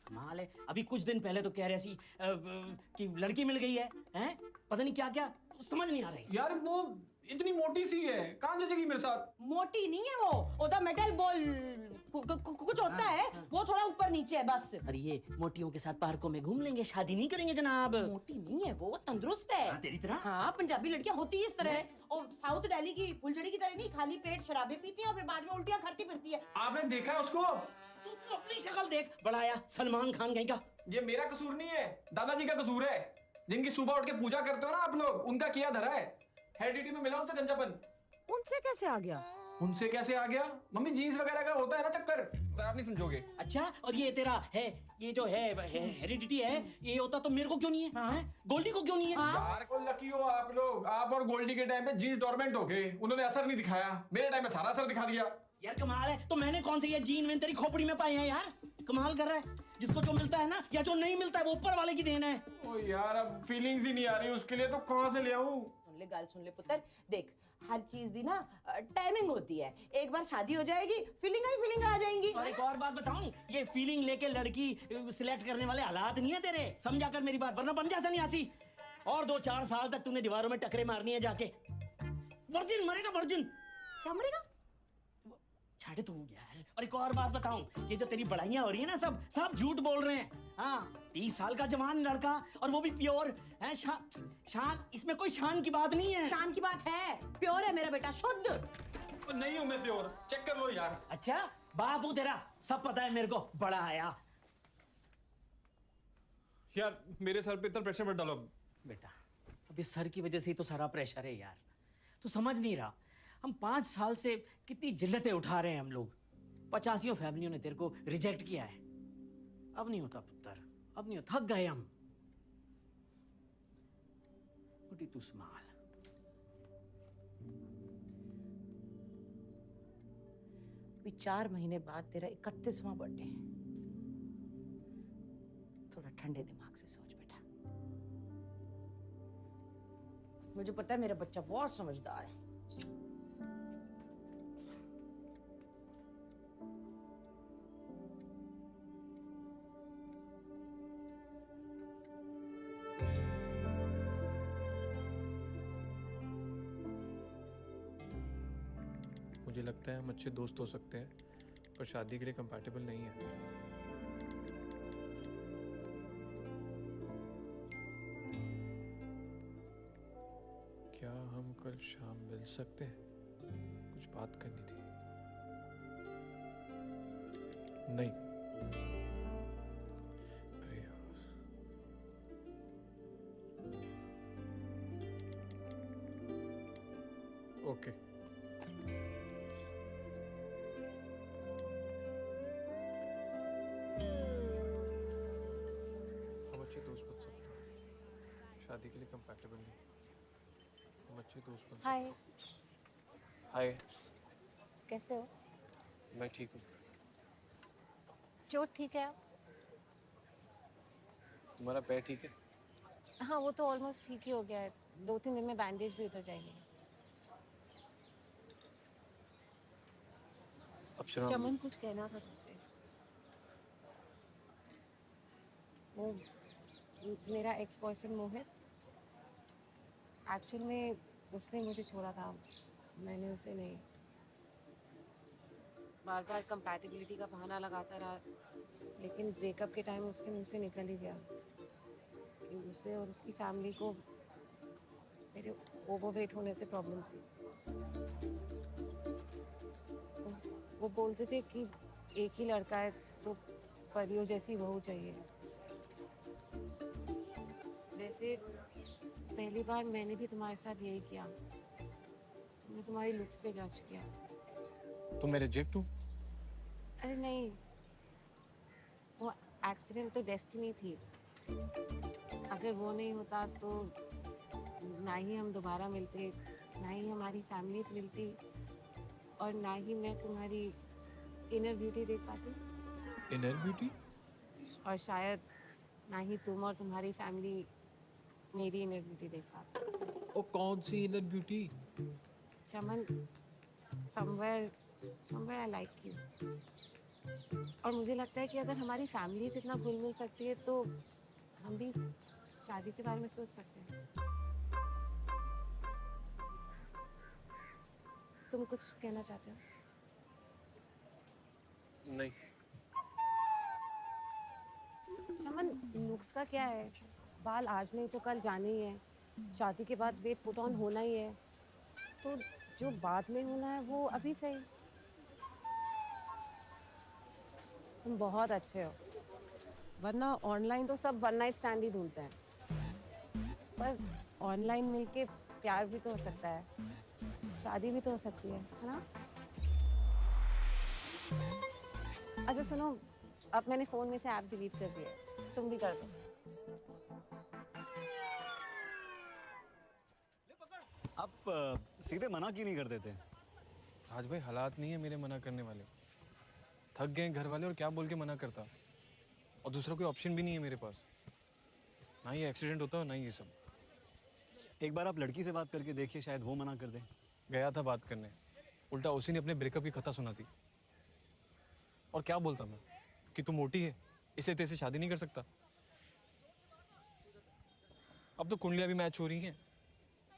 कमाल है, अभी कुछ दिन पहले तो कह रहे सी कि लड़की मिल गई है, हैं? पता नहीं क्या क्या, समझ नहीं आ रही। यार वो इतनी मोटी सी है, कहाँ जचेगी मेरे साथ? मोटी नहीं है वो तो मेटल बॉल कुछ होता है, वो थोड़ा ऊपर नीचे है बस। अरे ये मोटियों के साथ पार्कों में घूम लेंगे, शादी नहीं करेंगे जनाब। मोटी नहीं है वो तंदुरुस्त है। तेरी तरह? हाँ, पंजाबी लड़कियां होती ही इस तरह है, और साउथ दिल्ली की फुलझड़ी की तरह नहीं, खाली पेट शराबें पीती है और फिर बाद में उल्टियां करती फिरती है। आपने देखा है उसको? तू अपनी शक्ल देख, बढ़ाया सलमान खान कहीं का। ये मेरा कसूर नहीं है, दादाजी का कसूर है। जिनकी सुबह उठ के पूजा करते हो ना आप लोग, उनका किया धरा है। हेरिडिटी में मिला उनसे गंजापन। उनसे कैसे आ गया? उनसे कैसे आ गया? मम्मी जीन्स वगैरह का होता है ना चक्कर, तो आप नहीं समझोगे। अच्छा, और ये तेरा है, ये जो है हेरिडिटी है, ये होता तो मेरे को क्यों नहीं है? हाँ? गोल्डी को क्यों नहीं है? यार को लकी हो आप लोग, आप और गोल्डी के टाइम पे जीन्स डोरमेंट हो गए, उन्होंने असर नहीं दिखाया। मेरे टाइम में सारा असर दिखा दिया। यार कमाल है, तो मैंने कौन सी ये जीन वेन तेरी खोपड़ी में पाए हैं यार? कमाल कर रहा है। जिसको जो मिलता है ना या जो नहीं मिलता है वो ऊपर वाले की देन है। ओ यार अब फीलिंग्स ही नहीं आ रही उसके लिए, तो कहां से ले आऊं? सुन ले गाल, सुन ले पुत्र, देख हर चीज दी ना टाइमिंग होती है। एक बार शादी हो जाएगी, फीलिंग आ जाएंगी। और एक और बात बताऊं, ये फीलिंग लेके लड़की सिलेक्ट करने वाले हालात नहीं है तेरे, समझा कर मेरी बात, वरना बन जा सन्यासी। और 2-4 साल तक तूने दीवारों में टकरे मारनी है जाके। वर्जिन मरेगा, वर्जिन। क्या मरेगा? छाड़े तू यार। और एक और बात बताऊं, ये जो तेरी बड़ाइयां हो रही है ना, सब झूठ बोल रहे हैं। हाँ, 30 साल का जवान लड़का, और वो भी प्योर है। शान, इसमें कोई शान की बात नहीं है। शान की बात है, प्योर है मेरा बेटा, शुद्ध। नहीं हूं मैं प्योर, चेक कर लो यार। अच्छा, बापू तेरा सब पता है मेरे को, बड़ा आया। यार मेरे सर पे इतना प्रेशर मत डालो। बेटा, अभी सर की वजह से ही तो सारा प्रेशर है यार, तू समझ नहीं रहा। हम 5 साल से कितनी जिल्लतें उठा रहे हैं हम लोग। 85 फैमिलियों ने तेरे को रिजेक्ट किया है। अब नहीं होता पुत्र, अब नहीं होता, थक गए हम। उठी तू संभाल। अभी 4 महीने बाद तेरा 31वां बर्थडे है। थोड़ा ठंडे दिमाग से सोच बेटा। मुझे पता है मेरा बच्चा बहुत समझदार है। मुझे लगता है हम अच्छे दोस्त हो सकते हैं, पर शादी के लिए कंपैटिबल नहीं है। क्या हम कल शाम मिल सकते हैं? कुछ बात करनी थी। नहीं, अरे यार, ओके। शादी के लिए कंपैटिबल नहीं, हम अच्छे दोस्त बन। हाय। हाय। कैसे हो? मैं ठीक हूँ। चोट ठीक है आप? तुम्हारा पैर ठीक है? हाँ, वो तो ऑलमोस्ट ठीक ही हो गया है। 2-3 दिन में बैंडेज भी उतर जाएंगे। अप्सरा, चमन कुछ कहना था तुमसे। वो मेरा एक्स बॉयफ्रेंड मोहित, एक्चुअल में उसने मुझे छोड़ा था, मैंने उसे नहीं। बार बार कंपैटिबिलिटी का बहाना लगाता रहा, लेकिन ब्रेकअप के टाइम उसके मुंह से निकल ही गया कि उसे और उसकी फैमिली को मेरे ओवरवेट होने से प्रॉब्लम थी। वो बोलते थे कि एक ही लड़का है तो परियों जैसी बहू चाहिए। वैसे पहली बार मैंने भी तुम्हारे साथ यही किया। तुमने तुम्हारी लुक्स पे जज किया। तो मैं रिजेक्ट हूँ? अरे नहीं, वो एक्सीडेंट तो डेस्टिनी थी। अगर वो नहीं होता तो ना ही हम दोबारा मिलते, ना ही हमारी फैमिलीज मिलती, और ना ही मैं तुम्हारी इनर ब्यूटी देख पाती। Inner beauty? और शायद ना ही तुम और तुम्हारी फैमिली मेरी इनर ब्यूटी देख पाते। ओ कौन सी inner beauty? Chaman, somewhere I like you। और मुझे लगता है कि अगर हमारी फैमिलीज इतना घुल मिल सकती है तो हम भी शादी के बारे में सोच सकते हैं। तुम कुछ कहना चाहते हो? नहीं। चमन, नुक्स का क्या है? बाल आज नहीं तो कल जाने ही है। शादी के बाद वेट पुट ऑन होना ही है। तो जो बाद में होना है वो अभी सही। तुम बहुत अच्छे हो, वरना ऑनलाइन तो सब वन नाइट स्टैंड ही ढूंढते हैं, पर ऑनलाइन मिलके प्यार भी तो हो सकता है, शादी भी तो हो सकती है ना? अच्छा सुनो, अब मैंने फ़ोन में से ऐप डिलीट कर दिया है, तुम भी कर दो। आप सीधे मना क्यों नहीं कर देते? आज भाई हालात नहीं है मेरे मना करने वाले। थक गए घर वाले और क्या बोल के मना करता, और दूसरा कोई ऑप्शन भी नहीं है मेरे पास। ना ही एक्सीडेंट होता ना ही ये सब। एक बार आप लड़की से बात करके देखिए, शायद वो मना कर दे। गया था बात करने, उल्टा उसी ने अपने ब्रेकअप की कथा सुना दी। और क्या बोलता मैं कि तू मोटी है इसलिए तेरे से शादी नहीं कर सकता। अब तो कुंडलियां भी मैच हो रही हैं।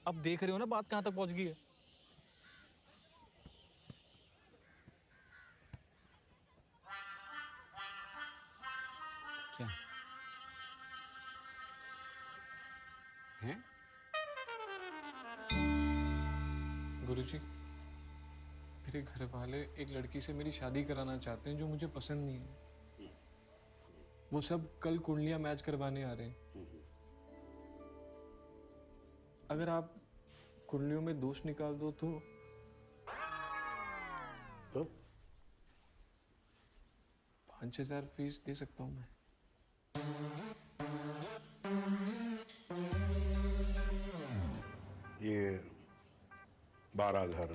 अब देख रहे हो ना बात कहां तक पहुंच गई है। क्या है? गुरुजी, मेरे घर वाले एक लड़की से मेरी शादी कराना चाहते हैं जो मुझे पसंद नहीं है। वो सब कल कुंडलियां मैच करवाने आ रहे हैं। अगर आप कुंडलियों में दोष निकाल दो तो 5,000 फीस दे सकता हूँ मैं। ये 12 घर,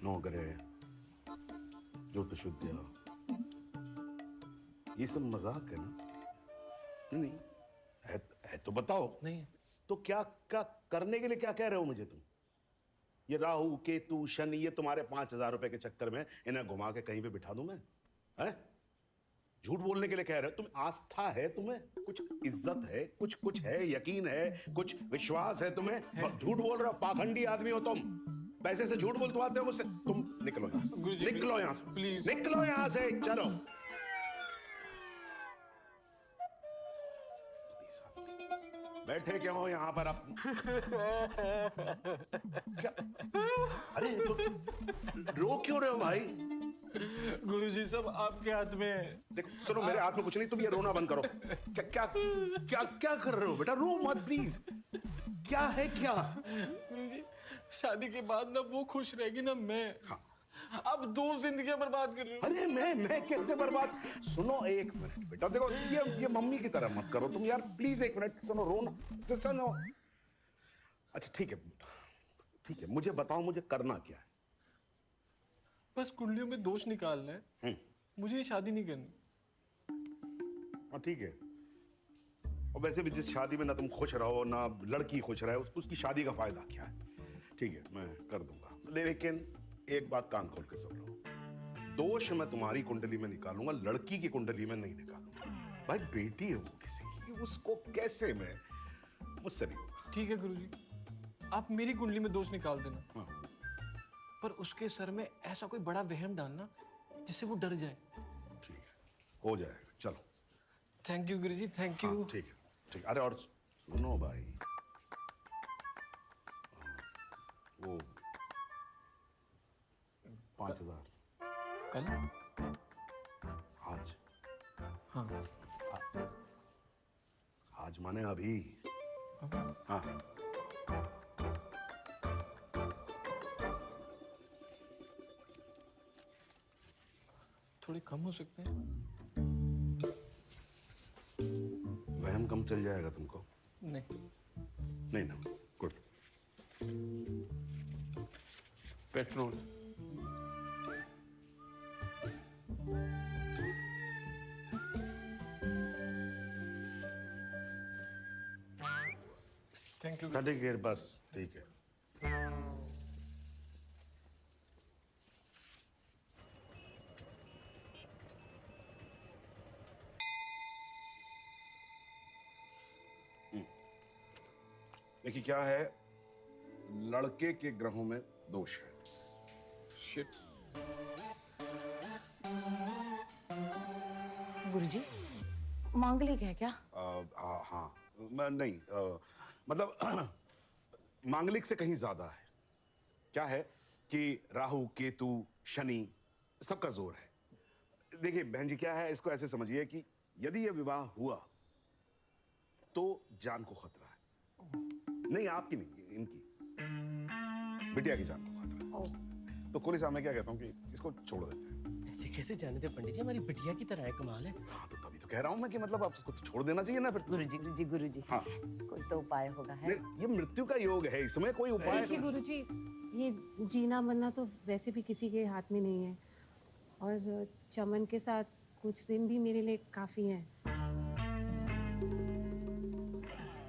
9 ग्रह, ज्योतिषुद्या, ये सब मजाक है ना? नहीं है तो बताओ। नहीं तो क्या क्या करने के लिए क्या कह रहे हो मुझे तुम? ये राहु केतु शनि, ये तुम्हारे 5,000 रुपए के चक्कर में इन्हें घुमा के कहीं पे बिठा दूं मैं? हैं? झूठ बोलने के लिए कह रहे हो? तुम आस्था है तुम्हें, कुछ इज्जत है, कुछ है, यकीन है, कुछ विश्वास है तुम्हें? झूठ बोल रहे हो, पाखंडी आदमी हो तुम। पैसे से झूठ बोलते हो मुझसे। तुम निकलो यहाँ से, निकलो यहाँ से, प्लीज निकलो यहाँ से, चलो। बैठे क्यों हो यहाँ पर आप? क्या? अरे तो रो क्यों रहे हो भाई? गुरुजी सब आपके हाथ में है। देख सुनो, मेरे हाथ में कुछ नहीं, तुम ये रोना बंद करो। क्या क्या क्या क्या कर रहे हो बेटा? रो मत प्लीज। क्या है क्या? गुरुजी, शादी के बाद ना वो खुश रहेगी ना मैं। हाँ। अब 2 जिंदगियां बर्बाद कर रहे हो। अरे मैं कैसे बर्बाद? सुनो एक मिनट बेटा, देखो ये मम्मी की तरह मत करो तुम यार, प्लीज एक मिनट सुनो, रोना सुनो। अच्छा ठीक है, मुझे बताओ मुझे करना क्या है? बस कुंडलियों में दोष निकालना है। मुझे ये शादी नहीं करनी। हाँ ठीक है। और वैसे भी जिस शादी में ना तुम खुश रहो ना लड़की खुश रहे, उसकी शादी का फायदा क्या है? ठीक है मैं कर दूंगा, लेकिन एक बात कान खोल के सुन लो। दोष मैं तुम्हारी कुंडली में निकालूंगा, लड़की की कुंडली में नहीं निकालूंगा। भाई बेटी है वो किसी की, उसको कैसे मैं, मुझसे नहीं होगा। ठीक है गुरुजी, आप मेरी कुंडली में दोष निकाल देना। हाँ। पर उसके सर में ऐसा कोई बड़ा वहम डालना जिससे वो डर जाए। ठीक है, हो जाएगा, चलो। Thank you Guruji, thank you. ठीक है ठीक। अरे और सुनो भाई, वो 5,000 कल? आज? हाँ। आज माने अभी? हाँ। थोड़े कम हो सकते हैं? वहम कम चल जाएगा तुमको? नहीं। नहीं ना, good. Petrol. Thank you. Certificate बस, ठीक है। देखिए क्या है, लड़के के ग्रहों में दोष है। शिट। गुरुजी, मांगलिक है क्या? हाँ, नहीं, मतलब मांगलिक से कहीं ज्यादा है। क्या है कि राहु, केतु, शनि सबका जोर है। देखिए बहन जी, क्या है, इसको ऐसे समझिए कि यदि यह विवाह हुआ तो जान को खतरा है। नहीं, आपकी नहीं, इनकी बिटिया की जान को खतरा है। तो कोली साहब, मैं क्या कहता हूँ कि इसको छोड़ देते हैं। ऐसे कैसे जाने दे पंडित जी, हमारी बिटिया की तरह है, कमाल है। हाँ, तो तभी तो कह रहा हूँ मैं कि मतलब आपको तो छोड़ देना चाहिए ना फिर। गुरुजी। हाँ, कोई तो उपाय होगा है? ये मृत्यु का योग है, इसमें कोई उपाय देखिए गुरुजी, ये जीना मरना तो वैसे भी किसी के हाथ में नहीं है, और चमन के साथ कुछ दिन भी मेरे लिए काफी हैं।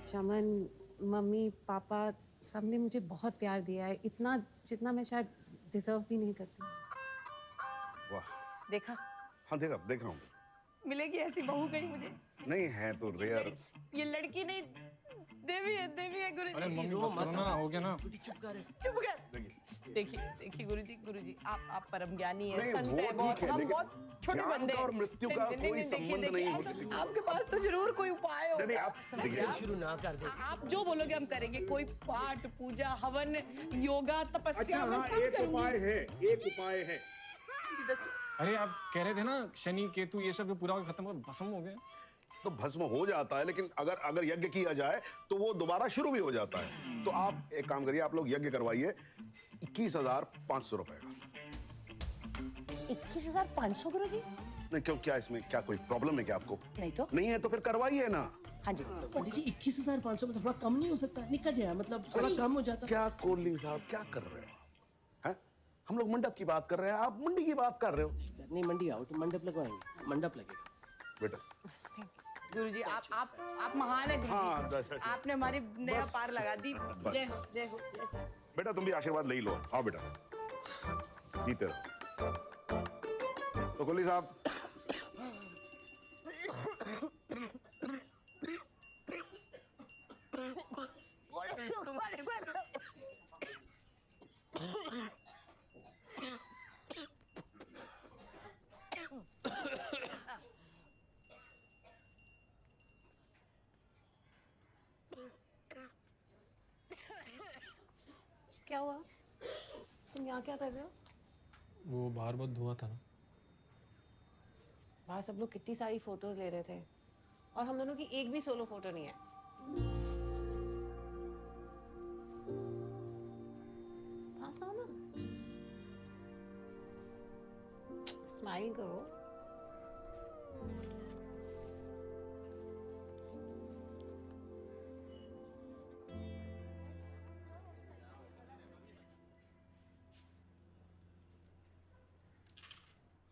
चमन, मम्मी, पापा सबने मुझे बहुत प्यार दिया है, इतना जितना मैं शायद डिजर्व भी नहीं करती। वाह। देखा? हाँ, देख रहा हूँ। मिलेगी ऐसी बहू कहीं मुझे? नहीं है तो रेयर। ये लड़की नहीं, देवी है गुरुजी। अरे मम्मी बस करो ना, हो गया ना। चुप कर। देखिए गुरुजी, आप परम ज्ञानी हैं, नहीं, संत वो हैं बहुत, ठीक है, हम लेकिन बहुत छोटे ज्ञान बंदे का हैं। और मृत्यु का कोई संबंध नहीं हो ऐसा- सकता। आपके पास तो जरूर कोई उपाय होगा। नहीं, आप देखिए, शुरू ना कर दे। आप जो बोलोगे हम करेंगे, कोई पाठ, पूजा, हवन, योगा, तपस्या, अच्छा मैं हाँ, सब एक करूंगी। उपाय है। अरे आप कह रहे थे ना शनि केतु ये सब पूरा खत्म हो, भस्म हो गया। तो भस्म हो जाता है, लेकिन अगर यज्ञ किया जाए तो वो दोबारा शुरू भी हो जाता है। तो आप एक काम करिए, आप लोग यज्ञ करवाइए 21,500 रुपए का। 21,500 गुरुजी? नहीं, क्यों, क्या इसमें क्या कोई प्रॉब्लम है क्या आपको? नहीं तो? नहीं है तो फिर करवाइए ना। हाँ जी। पंडित जी 21,500 में थोड़ा कम नहीं हो सकता? निकल जाए, मतलब थोड़ा कम हो जाता। क्या कोहली साहब, क्या कर रहे हो? हैं? हम लोग मंडप की बात कर रहे हैं, आप मंडी की बात कर रहे हो। नहीं, मंडी आओ तो मंडप लगवाएंगे, मंडप लगेगा। बेटा गुरुजी, आप महान है गुरुजी। हाँ, बस। आपने हमारी नया बस। पार लगा दी। बस। जय हो, जय हो, जय हो। बेटा तुम भी आशीर्वाद ले ही लो। आओ बेटा, जीते रहो। तो कोहली साहब, क्या हुआ? तुम यहाँ क्या कर रहे हो? वो बाहर बहुत धुआं था ना। बाहर सब लोग कितनी सारी फोटोज ले रहे थे, और हम दोनों की एक भी सोलो फोटो नहीं है। पास आओ ना, स्माइल करो।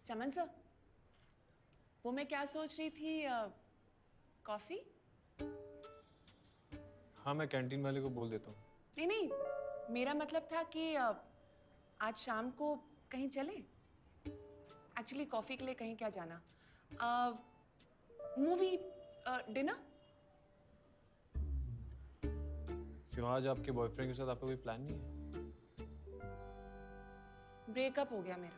चमन सर, वो मैं क्या सोच रही थी, कॉफी? हाँ, मैं कैंटीन वाले को बोल देता हूँ। नहीं, मेरा मतलब था कि आज शाम को कहीं चले। एक्चुअली कॉफी के लिए कहीं क्या जाना, मूवी, डिनर। क्यों, आज आपके बॉयफ्रेंड के साथ आपका कोई प्लान नहीं है? ब्रेकअप हो गया मेरा।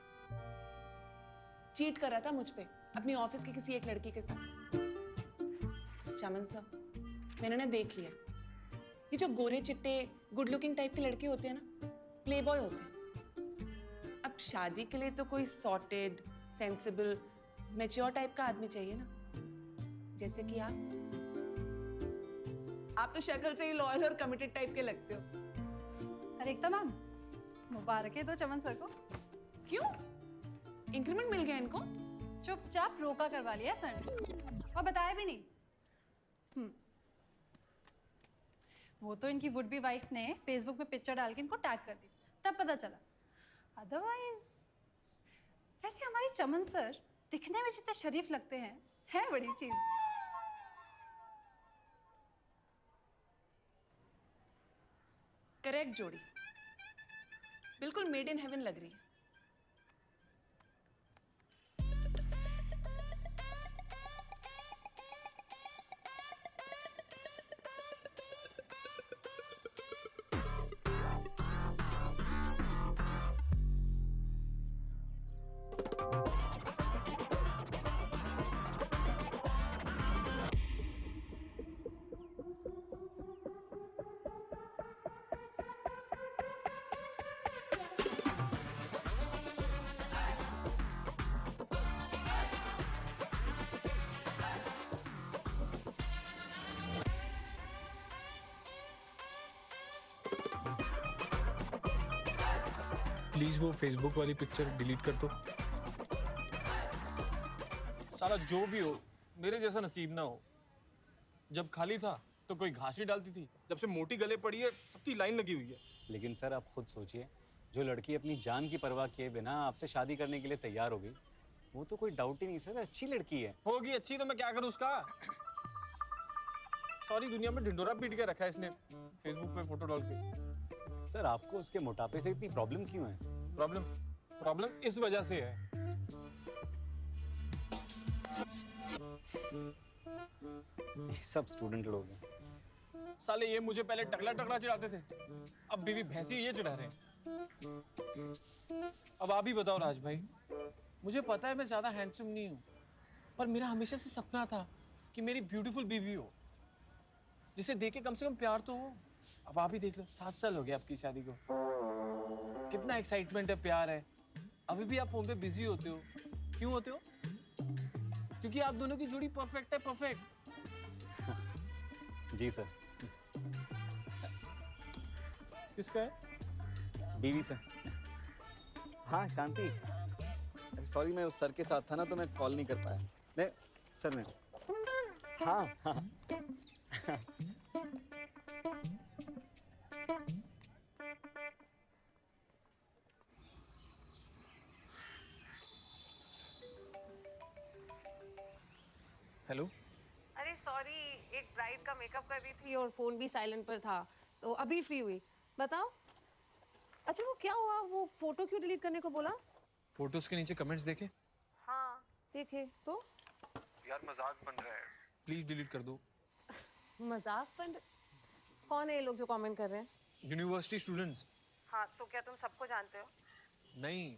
चीट कर रहा था मुझ पे अपनी ऑफिस की किसी एक लड़की के साथ। चमन सर, मैंने ना देख लिया, ये जो गोरे चिट्टे गुड लुकिंग टाइप के लड़के होते हैं ना, प्ले बॉय होते हैं। अब शादी के लिए तो कोई सॉर्टेड, सेंसिबल, मैच्योर टाइप का आदमी चाहिए ना, जैसे कि आप तो शक्ल से ही लॉयल और कमिटेड टाइप के लगते हो। अरे एकता मैम, मुबारक है तो चमन सर को। क्यों? इंक्रीमेंट मिल गया इनको? चुपचाप रोका करवा लिया सर ने और बताया भी नहीं। वो तो इनकी वुड बी वाइफ ने फेसबुक पे पिक्चर डाल के इनको टैग कर दी, तब पता चला। अदरवाइज वैसे हमारी चमन सर दिखने में जितने शरीफ लगते हैं, है बड़ी चीज। करेक्ट जोड़ी, बिल्कुल मेड इन हेवन लग रही है। प्लीज वो फेसबुक वाली पिक्चर डिलीट कर दो। साला जो भी हो, मेरे जैसा नसीब ना हो। जब खाली था तो कोई घास ही डालती थी, जब से मोटी गले पड़ी है सबकी लाइन लगी हुई है। लेकिन सर आप खुद सोचिए, जो लड़की अपनी जान की परवाह किए बिना आपसे शादी करने के लिए तैयार हो गई, वो तो कोई डाउट ही नहीं सर, अच्छी लड़की है। होगी अच्छी तो मैं क्या करूं उसका? सारी दुनिया में ढिंडोरा पीट के रखा है इसने फेसबुक पे फोटो डाल के। सर आपको उसके मोटापे से इतनी प्रॉब्लम क्यों है? प्रॉब्लम इस वजह से है। सब स्टूडेंट लोग हैं। साले ये मुझे पहले टकला टकला चिढ़ाते थे, अब बीवी भैंसी ये चिढ़ा रहे हैं। अब आप ही बताओ राज भाई, मुझे पता है मैं ज्यादा हैंडसम नहीं हूँ, पर मेरा हमेशा से सपना था कि मेरी ब्यूटीफुल बीवी हो, जिसे देख के कम से कम प्यार तो हो। अब आप ही देख लो, 7 साल हो गए आपकी शादी को, कितना एक्साइटमेंट है, प्यार है। अभी भी आप फोन पे बिजी होते हो। क्यों होते हो? क्योंकि आप दोनों की जोड़ी परफेक्ट है, परफेक्ट। जी सर। किसका है? बीवी सर। हाँ शांति, सॉरी मैं उस सर के साथ था ना, तो मैं कॉल नहीं कर पाया। नहीं सर मैं, हाँ हाँ हेलो। अरे सॉरी, एक ब्राइड का मेकअप कर रही थी और फोन भी साइलेंट पर था, तो अभी फ्री हुई। बताओ। अच्छा वो क्या हुआ, वो फोटो क्यों डिलीट करने को बोला? फोटोज के नीचे कमेंट्स देखे? हाँ देखे तो। यार मजाक बन रहा है, प्लीज डिलीट कर दो। मजाक बन? कौन है ये लोग जो कमेंट कर रहे हैं? University students. हाँ तो क्या तुम सबको जानते हो? नहीं।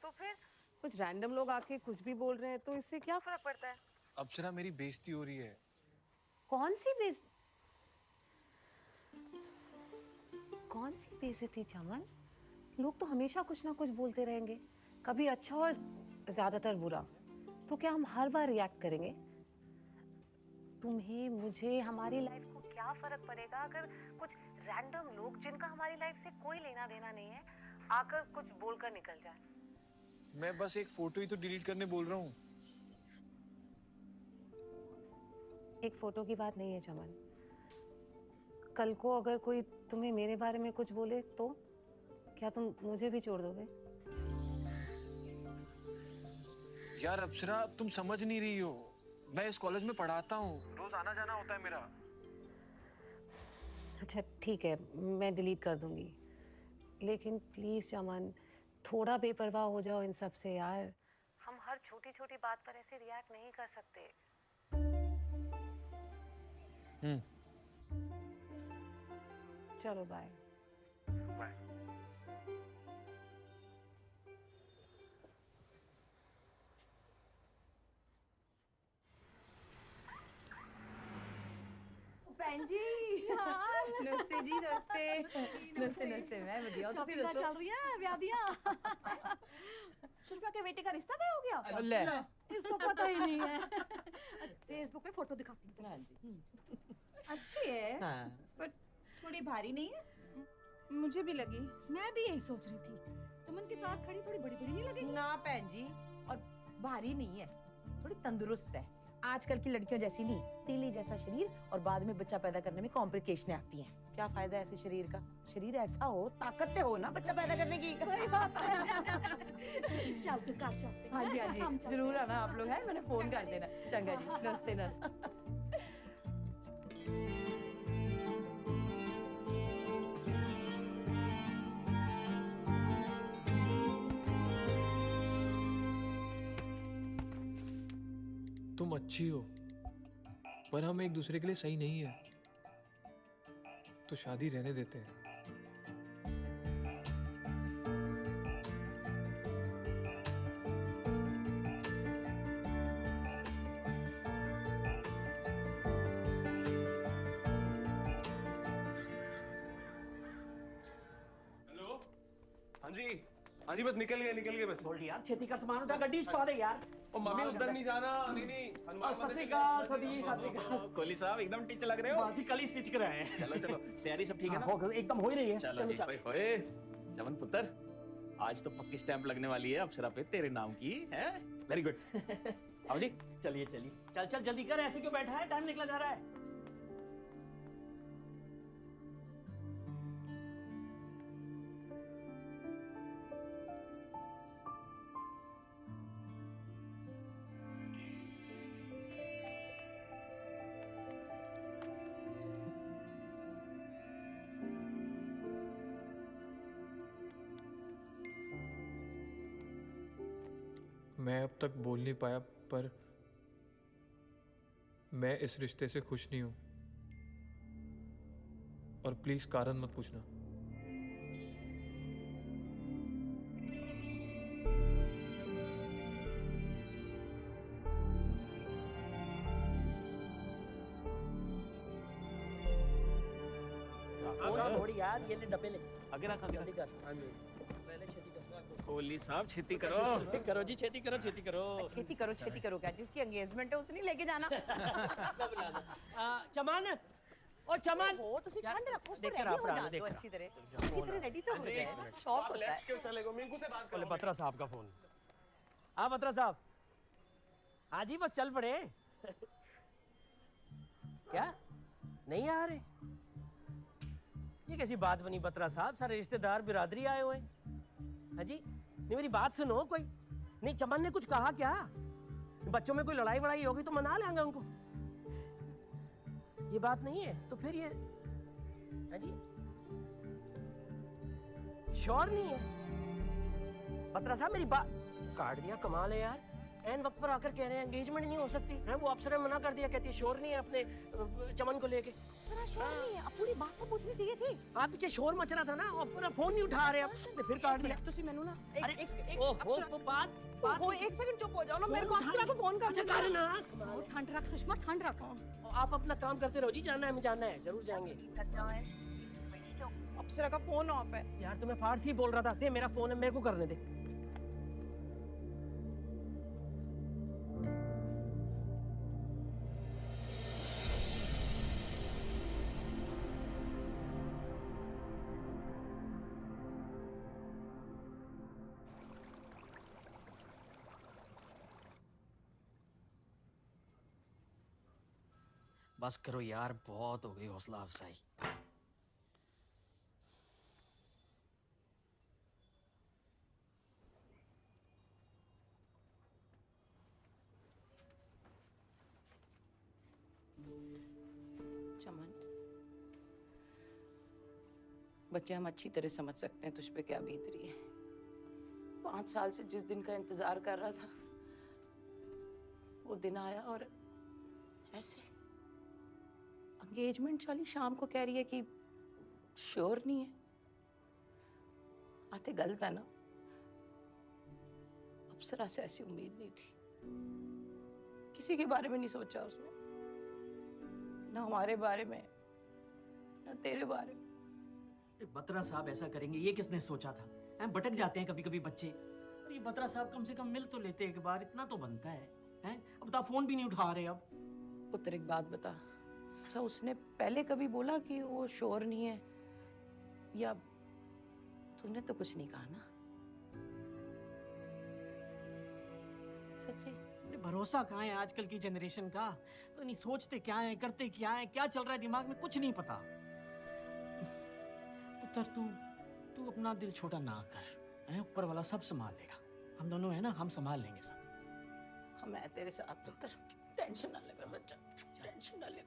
तो फिर कुछ रैंडम लोग आके कुछ भी बोल रहे हैं, तो इससे क्या फर्क पड़ता है? अप्सरा मेरी बेइज्जती हो रही है। कौन सी बेइज्जती चमन? लोग तो हमेशा कुछ ना कुछ बोलते रहेंगे, कभी अच्छा और ज्यादातर बुरा। तो क्या हम हर बार रिएक्ट करेंगे? तुम्हें, मुझे, हमारी लाइफ को क्या फर्क पड़ेगा अगर कुछ रैंडम लोग जिनका हमारी लाइफ से कोई लेना देना नहीं है आकर कुछ बोलकर निकल जाए? मैं बस एक फोटो ही तो डिलीट करने बोल रहा हूँ। एक फोटो की बात नहीं है चमन। कल को अगर कोई तुम्हें मेरे बारे में कुछ बोले तो क्या तुम मुझे भी छोड़ दोगे? यार अप्सरा, तुम समझ नहीं रही हो। मैं इस कॉलेज में पढ़ाता हूँ, रोज आना जाना होता है मेरा। अच्छा ठीक है, मैं डिलीट कर दूंगी, लेकिन प्लीज चमन थोड़ा बेपरवाह हो जाओ इन सब से यार। हम हर छोटी छोटी बात पर ऐसे रिएक्ट नहीं कर सकते। चलो बाय। बाय। ਭੈਣ ਜੀ ਨਮਸਤੇ ਜੀ, ਨਮਸਤੇ ਨਮਸਤੇ ਨਮਸਤੇ। ਮੈਂ ਵਧੀਆ, ਤੁਸੀਂ ਦੱਸੋ? ਚੱਲ ਰਹੀ ਹੈ ਵਿਆਹ ਦੀਆਂ। सुषमा के बेटे का रिश्ता तय हो गया? ले इसको पता ही नहीं है। फेसबुक पे फोटो दिखाती हूँ। अच्छी है हाँ। पर थोड़ी भारी नहीं है? मुझे भी लगी, मैं भी यही सोच रही थी। चमन के साथ खड़ी थोड़ी बड़ी बड़ी नहीं लगेगी? ना बहन जी, और भारी नहीं है, थोड़ी तंदुरुस्त है। आजकल की लड़कियों जैसी नहीं, तीली जैसा शरीर, और बाद में बच्चा पैदा करने में कॉम्प्लिकेशनें आती हैं। क्या फायदा ऐसे शरीर का? शरीर ऐसा हो, ताकत हो ना बच्चा पैदा करने की। सही बात है। चल तू कर चलते। हाँ जी हाँ जी, जरूर आना आप लोग हैं, मैंने फोन कर देना। चंगा जी, नमस्ते नमस्ते। तुम अच्छी हो, पर हम एक दूसरे के लिए सही नहीं है, तो शादी रहने देते हैं। हेलो। हाँ जी बस निकल गए बस। बोल यार छेती का सामान उठा गड्डी छुपा दे यार। ओ मम्मी उधर नहीं जाना। नहीं सत श्री अकाल सदी, सत श्री अकाल। कोहली साहब एकदम टीच लग रहे हो। बाजी कल ही स्टिच कराए हैं। चलो चलो, तैयारी सब ठीक है ना? एकदम हो ही रही है। चलो जी भाई होए। चमन पुत्र, आज तो पक्की स्टैंप लगने वाली है अप्सरा पे तेरे नाम की है। Very good. आओ जी। चलिए चलिए, चल चल जल्दी कर, ऐसे क्यों बैठा है? टाइम निकला जा रहा है। मैं अब तक बोल नहीं पाया, पर मैं इस रिश्ते से खुश नहीं हूं, और प्लीज कारण मत पूछना। थोड़ी यार, ये ले डब्बे ले। आगे रख जल्दी कर। पहले छेती कर। कोहली साहब छेती करो। छेती करो जी, छेती करो, छेती करो। छेती करो क्या? जिसकी एंगेजमेंट है उसे नहीं लेके जाना। चमन, ओ चमन, हो तुसी ठंड रखो, उसको देख रेडी रहा, हो प्राण जा देख दो रहा। अच्छी तरह। अच्छी तरह रेडी तो हो जाए ना, शौक होता है। क्यों चलेगा? मिंकू से बात बोले करो। बत्रा साहब का फोन। हाँ बत्रा साहब, हाँ जी बस चल पड़े। क्या नहीं आ रहे? ये कैसी बात बनी बत्रा साहब? सारे रिश्तेदार बिरादरी आए हुए हैं। हाँ जी, नहीं मेरी बात सुनो। कोई नहीं, चमन ने कुछ कहा क्या? बच्चों में कोई लड़ाई वड़ाई होगी तो मना लेंगे उनको। ये बात नहीं है तो फिर ये, हाँ जी, श्योर नहीं है? बत्रा साहब मेरी बात काट दिया, कमाल है यार। एन वक्त पर आकर कह रहे हैं एंगेजमेंट नहीं हो सकती है। वो अप्सरा मना कर दिया, कहती है श्योर नहीं है अपने चमन को लेके। अप्सरा श्योर नहीं है? अब पूरी बात तो पूछनी चाहिए थी। आप पीछे शोर मच रहा था ना, और पूरा फोन नहीं उठा रहे। अब फिर काट दिया। तुसी मैनू ना अरे, एक ओहो, वो बात हो, एक सेकंड चुप हो जाओ ना। मेरे को अप्सरा को फोन कर अच्छा कर ना। ठंड रख सुषमा, ठंड रख। आप अपना काम करते रहो जी। जाना है, हमें जाना है, जरूर जाएंगे। अप्सरा का फोन ऑफ है यार। तो मैं फारसी बोल रहा था। दे मेरा फोन है, मेरे को करने दे। बस करो यार, बहुत हो गई हौसला अफजाई। चमन, बच्चे हम अच्छी तरह समझ सकते हैं तुझ पे क्या बीत रही है। 5 साल से जिस दिन का इंतजार कर रहा था, वो दिन आया और ऐसे एंगेजमेंट वाली शाम को कह रही है कि श्योर नहीं है। आते गलत है ना? अप्सरा से ऐसी उम्मीद नहीं थी। किसी के बारे में नहीं सोचा उसने, ना हमारे बारे में, ना तेरे बारे में। बत्रा साहब ऐसा करेंगे ये किसने सोचा था? भटक जाते हैं कभी कभी बच्चे। अरे बत्रा साहब कम से कम मिल तो लेते एक बार, इतना तो बनता है हैं? अब बता, फोन भी नहीं उठा रहे अब। पुत्र एक बात बता, अच्छा उसने पहले कभी बोला कि वो श्योर नहीं है, या तूने तो कुछ नहीं कहा ना? सच्ची? अरे भरोसा कहाँ है आजकल की जनरेशन का, पता नहीं सोचते क्या है, करते क्या है, क्या चल रहा है दिमाग में कुछ नहीं पता। पुत्र तू अपना दिल छोटा ना कर, हैं? ऊपर वाला सब संभाल लेगा, हम दोनों है ना, हम संभाल लेंगे सब। हाँ मैं तेरे साथ पुत्र, टेंशन ना ले मेरा बच्चा, टेंशन ना ले।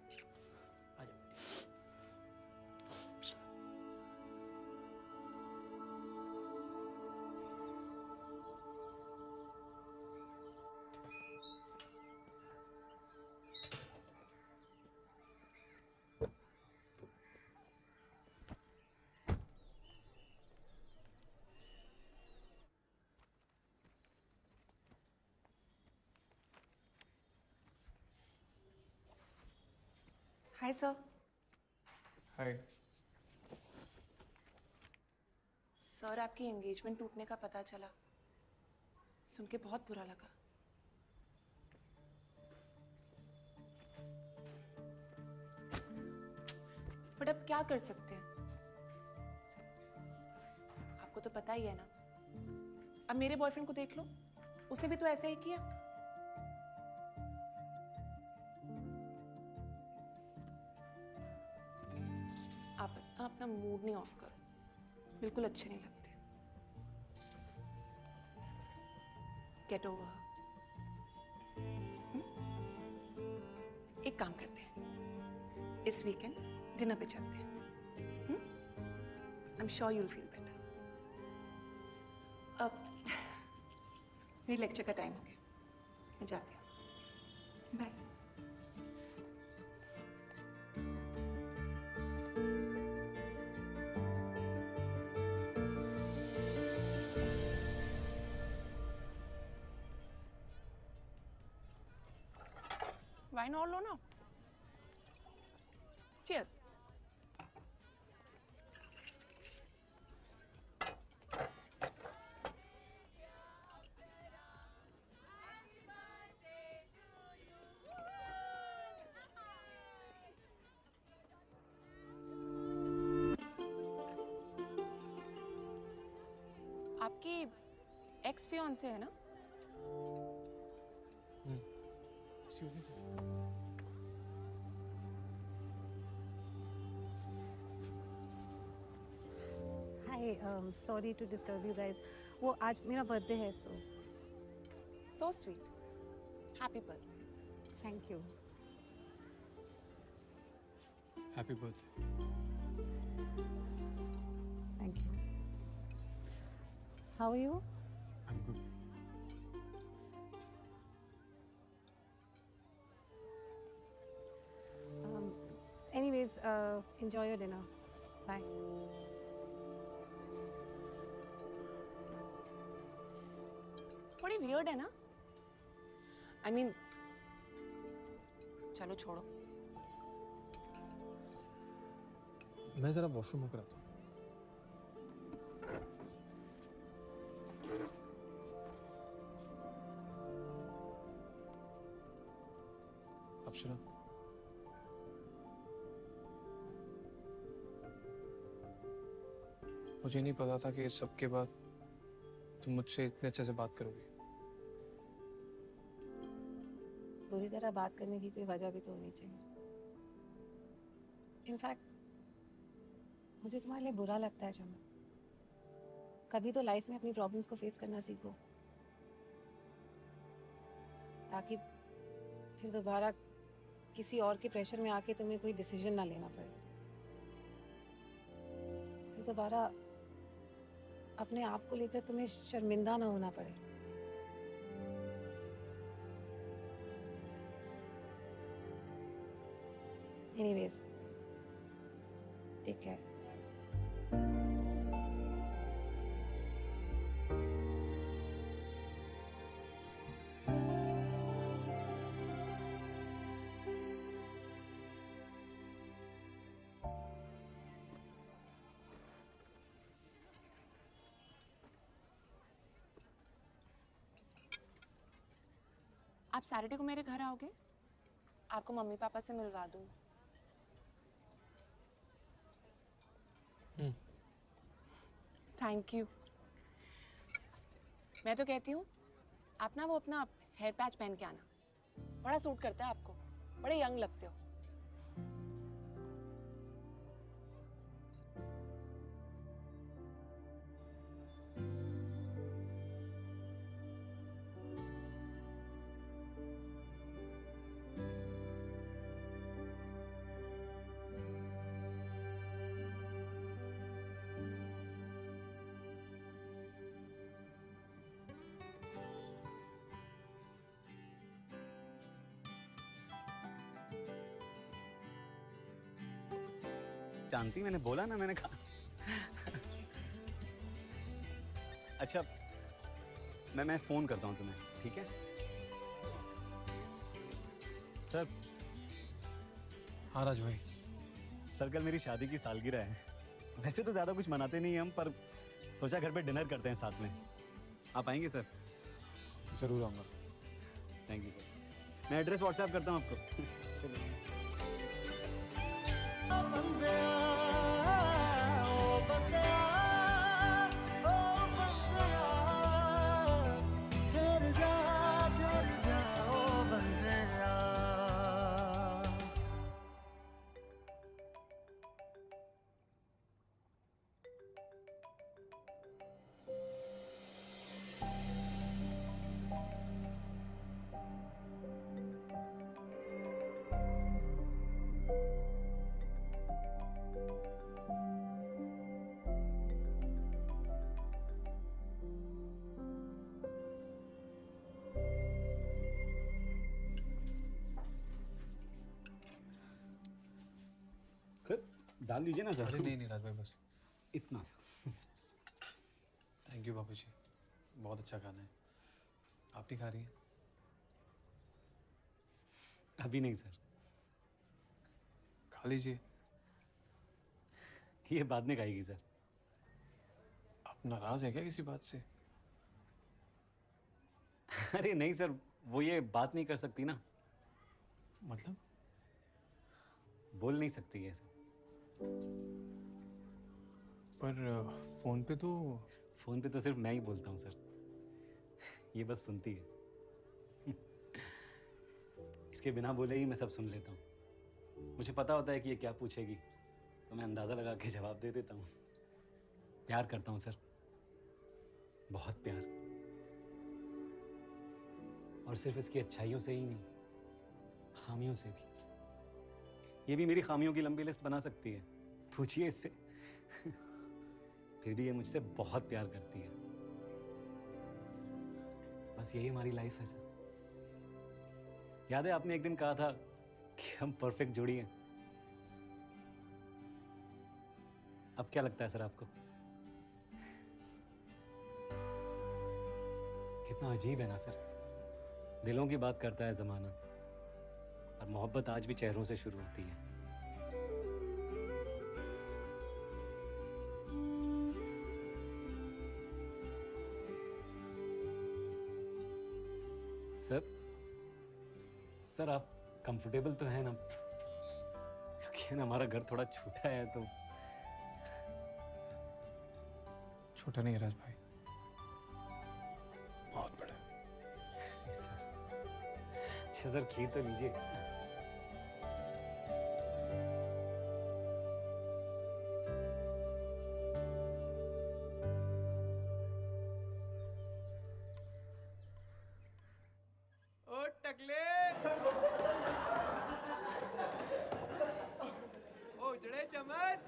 Hi sir. हाय। सर आपकी एंगेजमेंट टूटने का पता चला, सुन के बहुत बुरा लगा। बट अब क्या कर सकते हैं, आपको तो पता ही है ना। अब मेरे बॉयफ्रेंड को देख लो, उसने भी तो ऐसा ही किया। आप अपना मूड नहीं ऑफ करो, बिल्कुल अच्छे नहीं लगते। Get over. एक काम करते हैं, इस वीकेंड डिनर पे चलते हैं। I am sure you'll feel better. अब मेरी लेक्चर का टाइम हो गया, मैं जाती हूँ। बाय। वाइन और लो ना। चीयर्स। आपकी एक्स फियांसे है ना? Hi, sorry to disturb you guys, वो आज मेरा बर्थडे है, so sweet. Happy birthday. Thank you. Happy birthday. Thank you. How are you? I am good. Anyways, enjoy your dinner. Bye. बड़ी वियर्ड है ना? I mean, चलो छोड़ो। मैं जरा वॉशरूम होकर आता हूँ। अप्सरा, मुझे नहीं पता था कि इस सब के बाद तुम मुझसे इतने अच्छे से बात करोगी। बुरी तरह बात करने की कोई वजह भी तो होनी चाहिए। इनफैक्ट मुझे तुम्हारे लिए बुरा लगता है चमन। कभी तो लाइफ में अपनी प्रॉब्लम्स को फेस करना सीखो, ताकि फिर दोबारा किसी और के प्रेशर में आके तुम्हें कोई डिसीजन ना लेना पड़े, फिर दोबारा अपने आप को लेकर तुम्हें शर्मिंदा ना होना पड़े। Anyways, take care. आप सैटरडे को मेरे घर आओगे? आपको मम्मी पापा से मिलवा दूँ। Thank you. मैं तो कहती हूँ आप ना वो अपना हेयर पैच पहन के आना, बड़ा सूट करता है आपको, बड़े यंग लगते हो। जानती, मैंने बोला ना, मैंने कहा। अच्छा, मैं फोन करता हूँ तुम्हें, ठीक है? सर। हाँ राज भाई। सर कल मेरी शादी की सालगिरह है। वैसे तो ज्यादा कुछ मनाते नहीं हम, पर सोचा घर पे डिनर करते हैं साथ में। आप आएंगे सर? जरूर आऊंगा। Thank you sir. मैं एड्रेस व्हाट्सएप करता हूँ आपको। डाल लीजिए ना सर। अरे नहीं राज भाई, बस इतना सा। थैंक यू बाबू जी, बहुत अच्छा खाना है। आप नहीं खा रही हैं? अभी नहीं सर। खा लीजिए। ये बाद में खाएगी सर। आप नाराज है क्या किसी बात से? अरे नहीं सर, वो ये बात नहीं कर सकती ना। मतलब? बोल नहीं सकती है सर। पर फोन पे तो सिर्फ मैं ही बोलता हूँ सर। ये बस सुनती है। इसके बिना बोले ही मैं सब सुन लेता हूँ। मुझे पता होता है कि ये क्या पूछेगी, तो मैं अंदाजा लगा के जवाब दे देता हूँ। प्यार करता हूँ सर, बहुत प्यार। और सिर्फ इसकी अच्छाइयों से ही नहीं, खामियों से भी। ये भी मेरी खामियों की लंबी लिस्ट बना सकती है, पूछिए इससे। फिर भी ये मुझसे बहुत प्यार करती है। बस यही हमारी लाइफ है सर। याद है आपने एक दिन कहा था कि हम परफेक्ट जोड़ी हैं। अब क्या लगता है सर आपको? कितना अजीब है ना सर। दिलों की बात करता है जमाना, और मोहब्बत आज भी चेहरों से शुरू होती है। सर आप कंफर्टेबल तो हैं ना? क्योंकि ना हमारा घर थोड़ा छोटा है, तो छोटा नहीं है राज भाई, बहुत बड़ा है। सर अच्छा सर, खीर तो लीजिए। ओ टकले, ओ उजड़े चमन।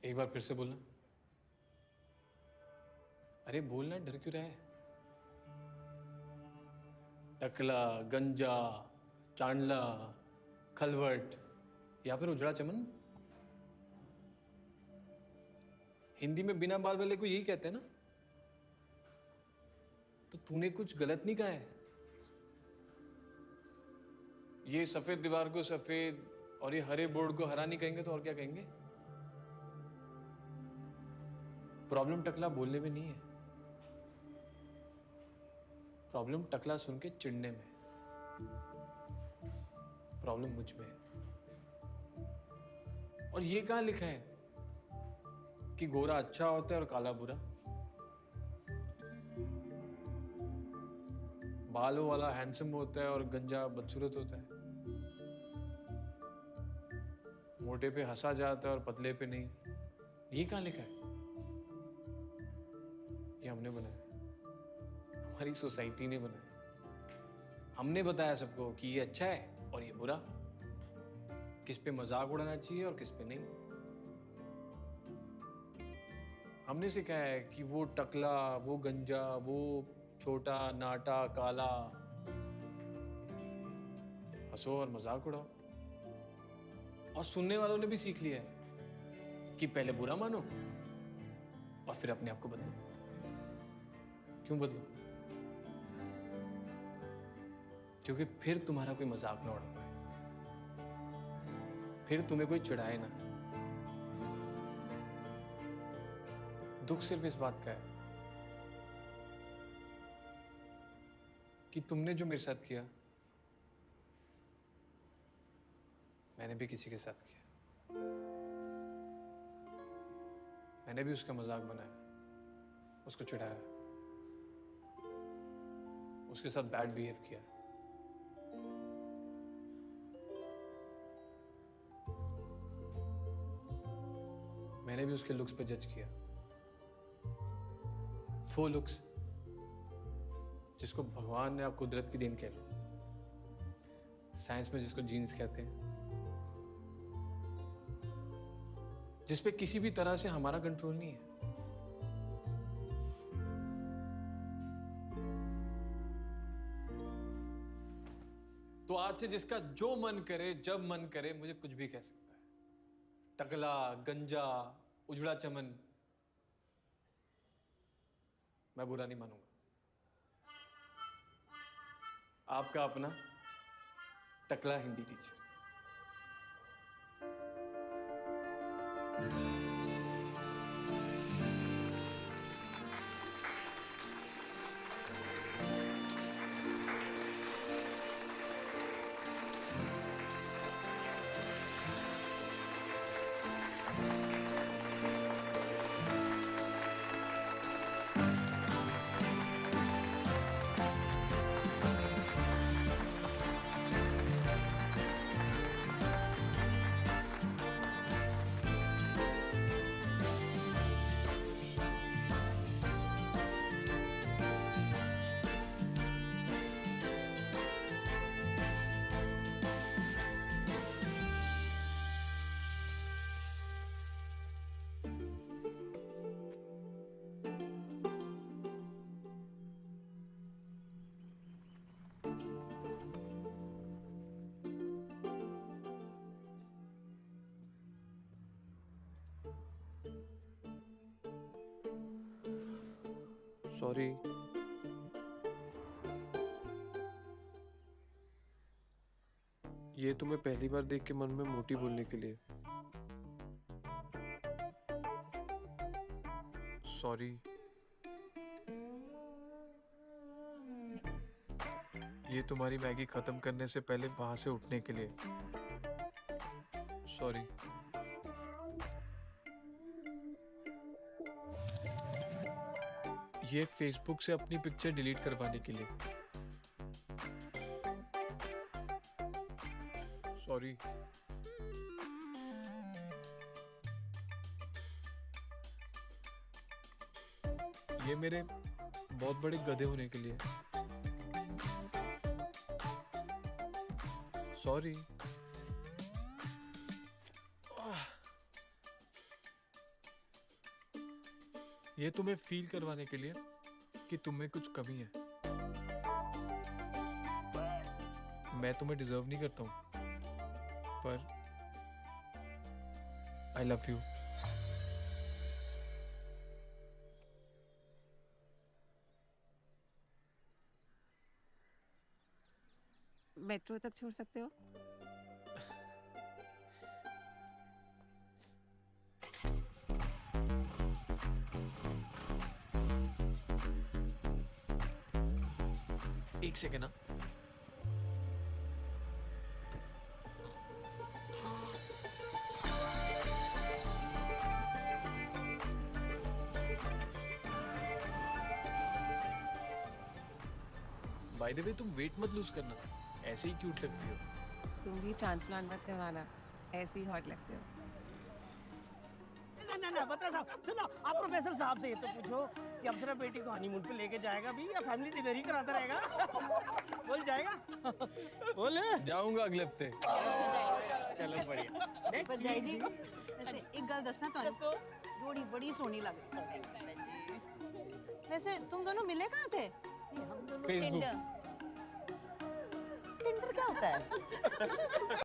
एक बार फिर से बोलना। अरे बोलना, डर क्यों रहा है? टकला, गंजा, चांदला, खलवट या फिर उजड़ा चमन। हिंदी में बिना बाल वाले को यही कहते हैं ना। तो तूने कुछ गलत नहीं कहा है। ये सफेद दीवार को सफेद और ये हरे बोर्ड को हरा नहीं कहेंगे तो और क्या कहेंगे? प्रॉब्लम टकला बोलने में नहीं है, प्रॉब्लम टकला सुन के चिढ़ने में। प्रॉब्लम मुझ में है। और ये कहाँ लिखा है कि गोरा अच्छा होता है और काला बुरा? बालों वाला हैंडसम होता है और गंजा बदसूरत होता है। मोटे पे हंसा जाता है और पतले पे नहीं। ये कहाँ लिखा है? ये हमने बनाया, हमारी सोसाइटी ने बनाया। हमने बताया सबको कि ये अच्छा है और ये बुरा, किस पे मजाक उड़ाना चाहिए और किस पे नहीं। हमने सिखाया है कि वो टकला, वो गंजा, वो छोटा, नाटा, काला, हंसो और मजाक उड़ाओ। और सुनने वालों ने भी सीख लिया है कि पहले बुरा मानो और फिर अपने आप को बदलो। क्यों बदलो? क्योंकि फिर तुम्हारा कोई मजाक ना उड़ा पाए, फिर तुम्हें कोई चिढ़ाए ना। दुख सिर्फ इस बात का है कि तुमने जो मेरे साथ किया, मैंने भी किसी के साथ किया। मैंने भी उसका मजाक बनाया, उसको चिढ़ाया, उसके साथ बैड बिहेव किया। मैंने भी उसके लुक्स पे जज किया। वो लुक्स जिसको भगवान या कुदरत की देन कह लो, साइंस में जिसको जीन्स कहते हैं, जिस पे किसी भी तरह से हमारा कंट्रोल नहीं है। तो आज से जिसका जो मन करे, जब मन करे, मुझे कुछ भी कह सकता है। टकला, गंजा, उजड़ा चमन, मैं बुरा नहीं मानूंगा। आपका अपना टकला हिंदी टीचर। सॉरी। ये तुम्हें पहली बार देख के मन में मोटी बोलने के लिए। सॉरी। ये तुम्हारी मैगी खत्म करने से पहले वहां से उठने के लिए। सॉरी। ये फेसबुक से अपनी पिक्चर डिलीट करवाने के लिए। सॉरी। ये मेरे बहुत बड़े गधे होने के लिए। सॉरी। ये तुम्हें फील करवाने के लिए कि तुम में कुछ कमी है। मैं तुम्हें डिजर्व नहीं करता हूँ, पर आई लव यू। मेट्रो तक छोड़ सकते हो? एक सेकेंड ना। बाय द वे तुम वेट मत लूज करना, ऐसे ही क्यूट लगती हो। तुम भी ट्रांसप्लांट मत करवाना, ऐसे ही हॉट लगते हो। ना बता साहब सुनो, आप प्रोफेसर साहब से ये तो पूछो कि अप्सरा बेटी को हनीमून पे लेके जाएगा भी या फैमिली डिनर ही कराता रहेगा? बोल जाएगा? बोल। जाऊंगा अगले हफ्ते। चलो बढ़िया। भरजाई जी वैसे एक गल दसना ਤੁਹਾਨੂੰ जोड़ी बड़ी सोहनी लग रही है। वैसे तुम दोनों मिले कहाँ थे? फेसबुक। टिंडर क्या होता है?